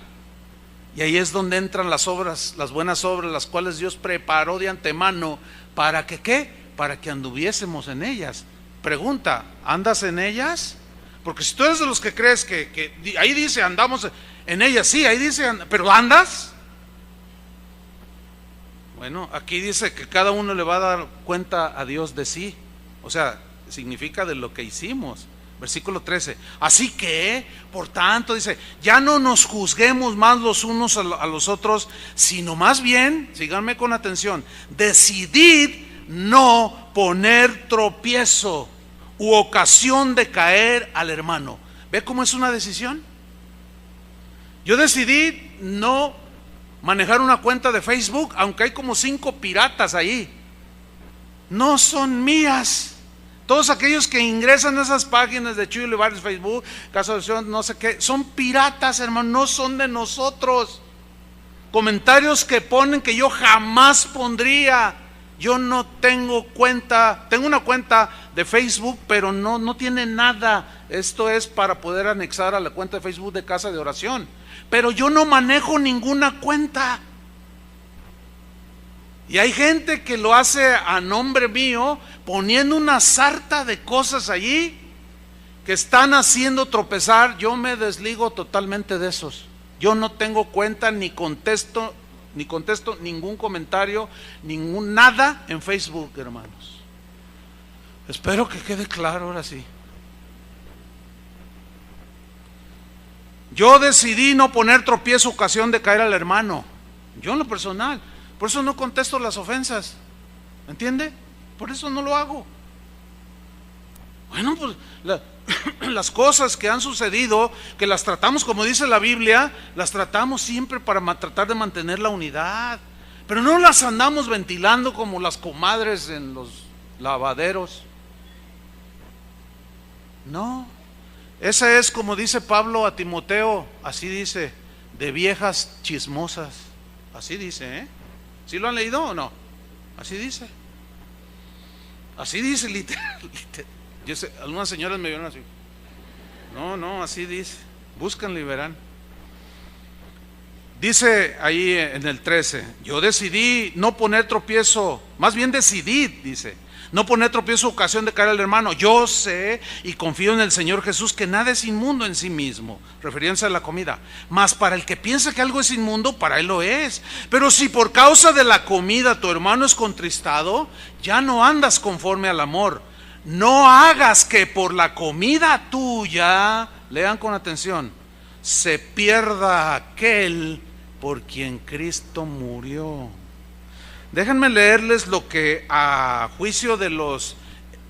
Y ahí es donde entran las obras, las buenas obras, las cuales Dios preparó de antemano. ¿Para que qué? Para que anduviésemos en ellas. Pregunta: ¿andas en ellas? Porque si tú eres de los que crees que ahí dice andamos en ellas, sí, ahí dice, pero ¿andas? Bueno, aquí dice que cada uno le va a dar cuenta a Dios de sí. O sea, significa de lo que hicimos. versículo 13. Así que, por tanto, dice, ya no nos juzguemos más los unos a los otros, sino más bien, síganme con atención, decidid no poner tropiezo u ocasión de caer al hermano. ¿Ve cómo es una decisión? Yo decidí no manejar una cuenta de Facebook, aunque hay como 5 piratas ahí. No son mías. Todos aquellos que ingresan a esas páginas de Chuy Olivares, Facebook, Casa de Oración, no sé qué, son piratas, hermano, no son de nosotros. Comentarios que ponen que yo jamás pondría. Yo no tengo cuenta, tengo una cuenta de Facebook, pero no tiene nada. Esto es para poder anexar a la cuenta de Facebook de Casa de Oración. Pero yo no manejo ninguna cuenta. Y hay gente que lo hace a nombre mío, poniendo una sarta de cosas allí que están haciendo tropezar. Yo me desligo totalmente de esos. Yo no tengo cuenta, ni contesto ningún comentario, ningún nada en Facebook, hermanos. Espero que quede claro ahora sí. Yo decidí no poner tropiezo, ocasión de caer al hermano. Yo en lo personal. Por eso no contesto las ofensas. ¿Entiende? Por eso no lo hago. Bueno, pues las cosas que han sucedido, que las tratamos, como dice la Biblia, las tratamos siempre para tratar de mantener la unidad. Pero no las andamos ventilando como las comadres en los lavaderos. No. Esa es, como dice Pablo a Timoteo, así dice, de viejas chismosas. Así dice, ¿eh? ¿Sí lo han leído o no? Así dice. Así dice, literal. Yo sé, algunas señoras me vieron así. No, así dice. Búscanlo y verán. Dice ahí en el 13, yo decidí no poner tropiezo, más bien decidí, dice, no poner tropiezo ocasión de caer al hermano. Yo sé y confío en el Señor Jesús que nada es inmundo en sí mismo, refiriéndose a la comida. Mas para el que piensa que algo es inmundo, para él lo es. Pero si por causa de la comida tu hermano es contristado, ya no andas conforme al amor. No hagas que por la comida tuya, lean con atención, se pierda aquel por quien Cristo murió. Déjenme leerles lo que a juicio de los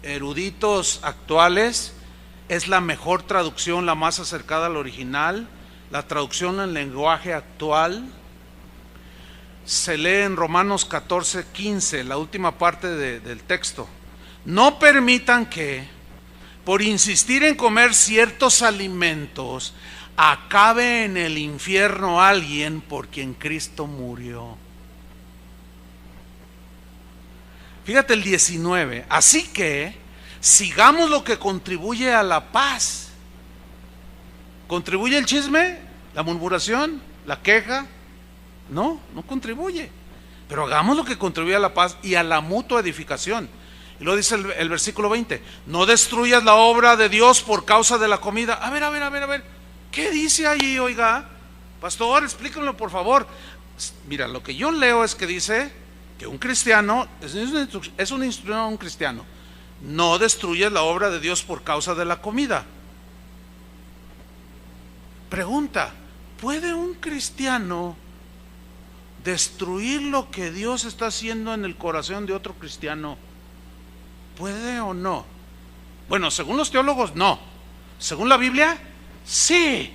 eruditos actuales es la mejor traducción, la más acercada al original. La traducción en lenguaje actual se lee en Romanos 14:15, la última parte del texto. No permitan que, por insistir en comer ciertos alimentos, acabe en el infierno alguien por quien Cristo murió. Fíjate el 19. Así que sigamos lo que contribuye a la paz. ¿Contribuye el chisme? ¿La murmuración? ¿La queja? No contribuye. Pero hagamos lo que contribuye a la paz y a la mutua edificación. Y luego dice el versículo 20, no destruyas la obra de Dios por causa de la comida. A ver, ¿qué dice allí, oiga? Pastor, explíquenlo por favor. Mira, lo que yo leo es que dice que un cristiano, es una instrucción a un cristiano, no destruyas la obra de Dios por causa de la comida. Pregunta, ¿puede un cristiano destruir lo que Dios está haciendo en el corazón de otro cristiano? ¿Puede o no? Bueno, según los teólogos, no. Según la Biblia, sí.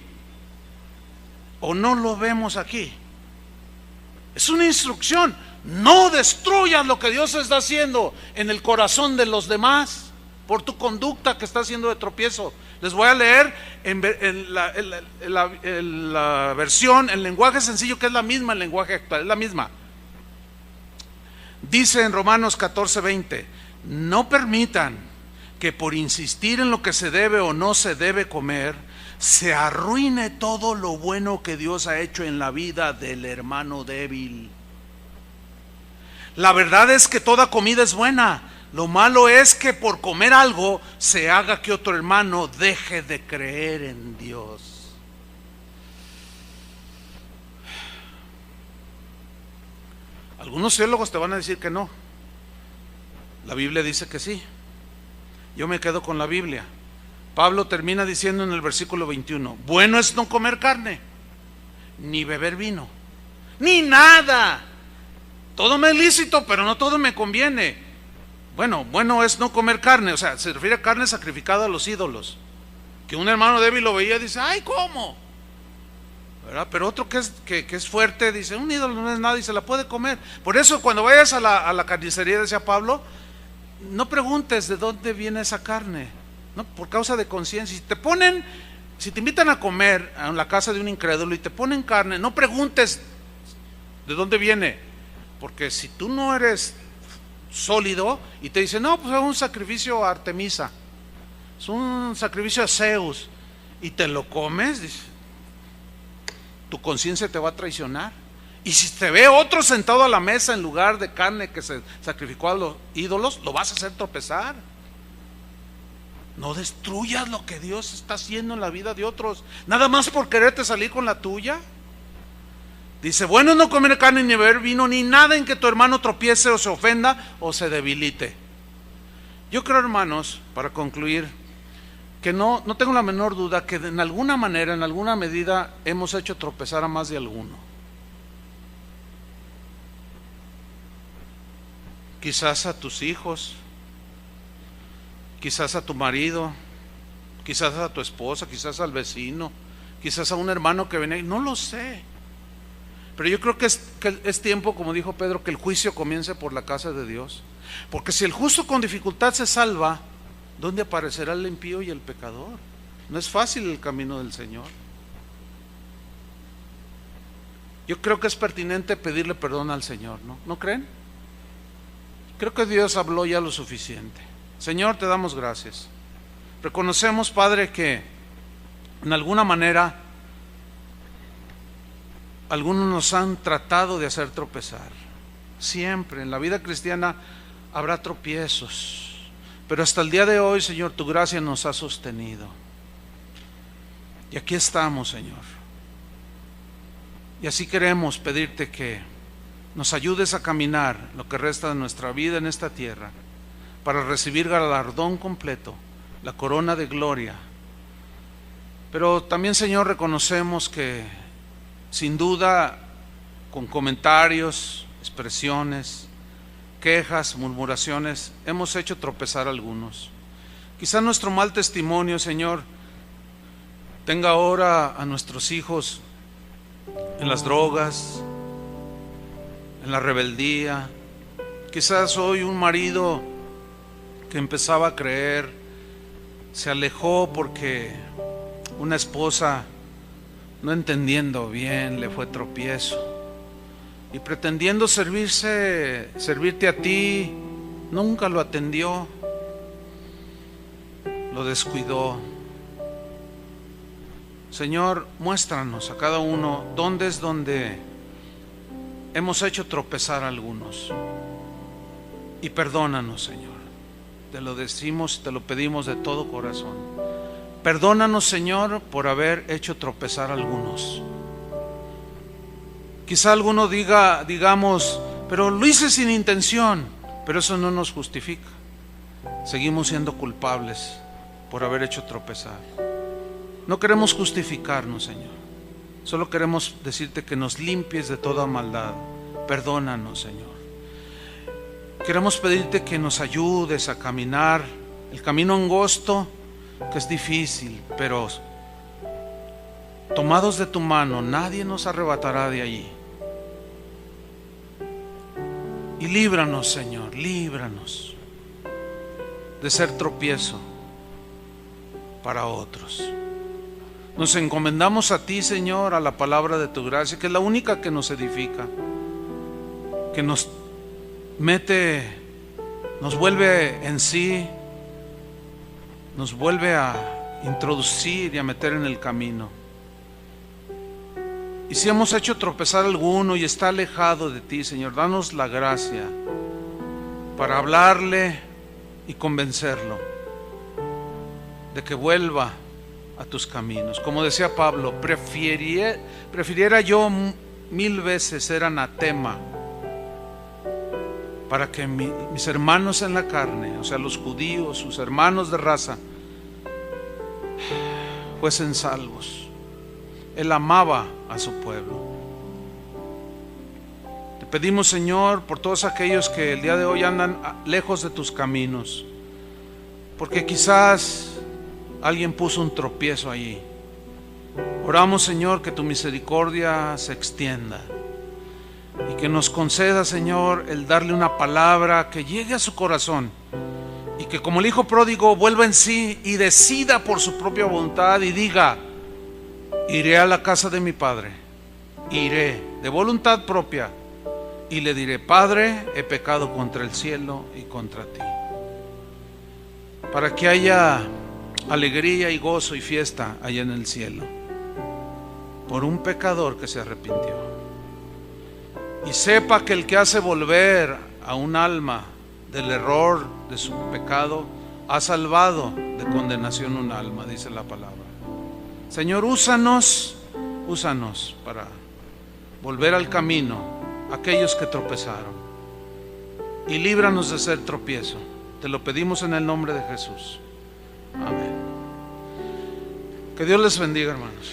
¿O no lo vemos aquí? Es una instrucción. No destruyas lo que Dios está haciendo en el corazón de los demás por tu conducta que está haciendo de tropiezo. Les voy a leer en la versión, el lenguaje sencillo, que es la misma, el lenguaje actual, es la misma. Dice en Romanos 14:20, no permitan que por insistir en lo que se debe o no se debe comer, se arruine todo lo bueno que Dios ha hecho en la vida del hermano débil. La verdad es que toda comida es buena. Lo malo es que por comer algo se haga que otro hermano deje de creer en Dios. Algunos teólogos te van a decir que no. La Biblia dice que sí. Yo me quedo con la Biblia. Pablo termina diciendo en el versículo 21, bueno es no comer carne, ni beber vino, ni nada. Todo me es lícito, pero no todo me conviene. Bueno es no comer carne, o sea, se refiere a carne sacrificada a los ídolos. Que un hermano débil lo veía y dice, ay, ¿cómo? ¿Verdad? Pero otro que es fuerte dice, un ídolo no es nada y se la puede comer. Por eso cuando vayas a la carnicería, decía Pablo, no preguntes de dónde viene esa carne, no, por causa de conciencia. Si te invitan a comer a la casa de un incrédulo y te ponen carne, no preguntes de dónde viene, porque si tú no eres sólido y te dicen, no, pues es un sacrificio a Artemisa, es un sacrificio a Zeus, y te lo comes, dice, tu conciencia te va a traicionar. Y si te ve otro sentado a la mesa en lugar de carne que se sacrificó a los ídolos, lo vas a hacer tropezar. No destruyas lo que Dios está haciendo en la vida de otros, nada más por quererte salir con la tuya. Dice, bueno es no comer carne, ni beber vino, ni nada en que tu hermano tropiece o se ofenda o se debilite. Yo creo, hermanos, para concluir, que no tengo la menor duda que en alguna manera, en alguna medida, hemos hecho tropezar a más de alguno. Quizás a tus hijos, quizás a tu marido, quizás a tu esposa, quizás al vecino, quizás a un hermano que viene, no lo sé. Pero yo creo que es tiempo, como dijo Pedro, que el juicio comience por la casa de Dios. Porque si el justo con dificultad se salva, ¿dónde aparecerá el impío y el pecador? No es fácil el camino del Señor. Yo creo que es pertinente pedirle perdón al Señor, ¿no? ¿No creen? Creo que Dios habló ya lo suficiente. Señor, te damos gracias. Reconocemos, Padre, que en alguna manera algunos nos han tratado de hacer tropezar. Siempre en la vida cristiana habrá tropiezos, pero hasta el día de hoy, Señor, tu gracia nos ha sostenido. Y aquí estamos, Señor. Y así queremos pedirte que nos ayudes a caminar lo que resta de nuestra vida en esta tierra, para recibir galardón completo, la corona de gloria. Pero también, Señor, reconocemos que sin duda, con comentarios, expresiones, quejas, murmuraciones, hemos hecho tropezar a algunos. Quizá nuestro mal testimonio, Señor, tenga ahora a nuestros hijos en las drogas, en la rebeldía. Quizás hoy un marido que empezaba a creer se alejó porque una esposa, no entendiendo bien, le fue tropiezo, y pretendiendo servirte a ti, nunca lo atendió, lo descuidó. Señor, muéstranos a cada uno dónde es donde hemos hecho tropezar a algunos, y perdónanos, Señor. Te lo decimos, te lo pedimos de todo corazón. Perdónanos, Señor, por haber hecho tropezar a algunos. Quizá alguno digamos, pero lo hice sin intención, pero eso no nos justifica. Seguimos siendo culpables por haber hecho tropezar. No queremos justificarnos, Señor. Solo queremos decirte que nos limpies de toda maldad. Perdónanos, Señor. Queremos pedirte que nos ayudes a caminar el camino angosto, que es difícil, pero tomados de tu mano, nadie nos arrebatará de allí. Y líbranos, Señor, líbranos de ser tropiezo para otros. Nos encomendamos a ti, Señor, a la palabra de tu gracia, que es la única que nos edifica, que nos mete, nos vuelve en sí, nos vuelve a introducir y a meter en el camino. Y si hemos hecho tropezar a alguno y está alejado de ti, Señor, danos la gracia para hablarle y convencerlo de que vuelva a tus caminos. Como decía Pablo, prefiriera yo 1000 veces ser anatema, para que mis hermanos en la carne, o sea, los judíos, sus hermanos de raza, fuesen salvos. Él amaba a su pueblo. Te pedimos, Señor, por todos aquellos que el día de hoy andan lejos de tus caminos, porque quizás alguien puso un tropiezo allí. Oramos, Señor, que tu misericordia se extienda y que nos conceda, Señor, el darle una palabra que llegue a su corazón, y que como el hijo pródigo vuelva en sí y decida por su propia voluntad y diga: iré a la casa de mi padre, iré de voluntad propia y le diré: Padre, he pecado contra el cielo y contra ti. Para que haya alegría y gozo y fiesta allá en el cielo por un pecador que se arrepintió, y sepa que el que hace volver a un alma del error de su pecado ha salvado de condenación un alma, dice la palabra. Señor, úsanos para volver al camino aquellos que tropezaron, y líbranos de ser tropiezo. Te lo pedimos en el nombre de Jesús. Amén. Que Dios les bendiga, hermanos.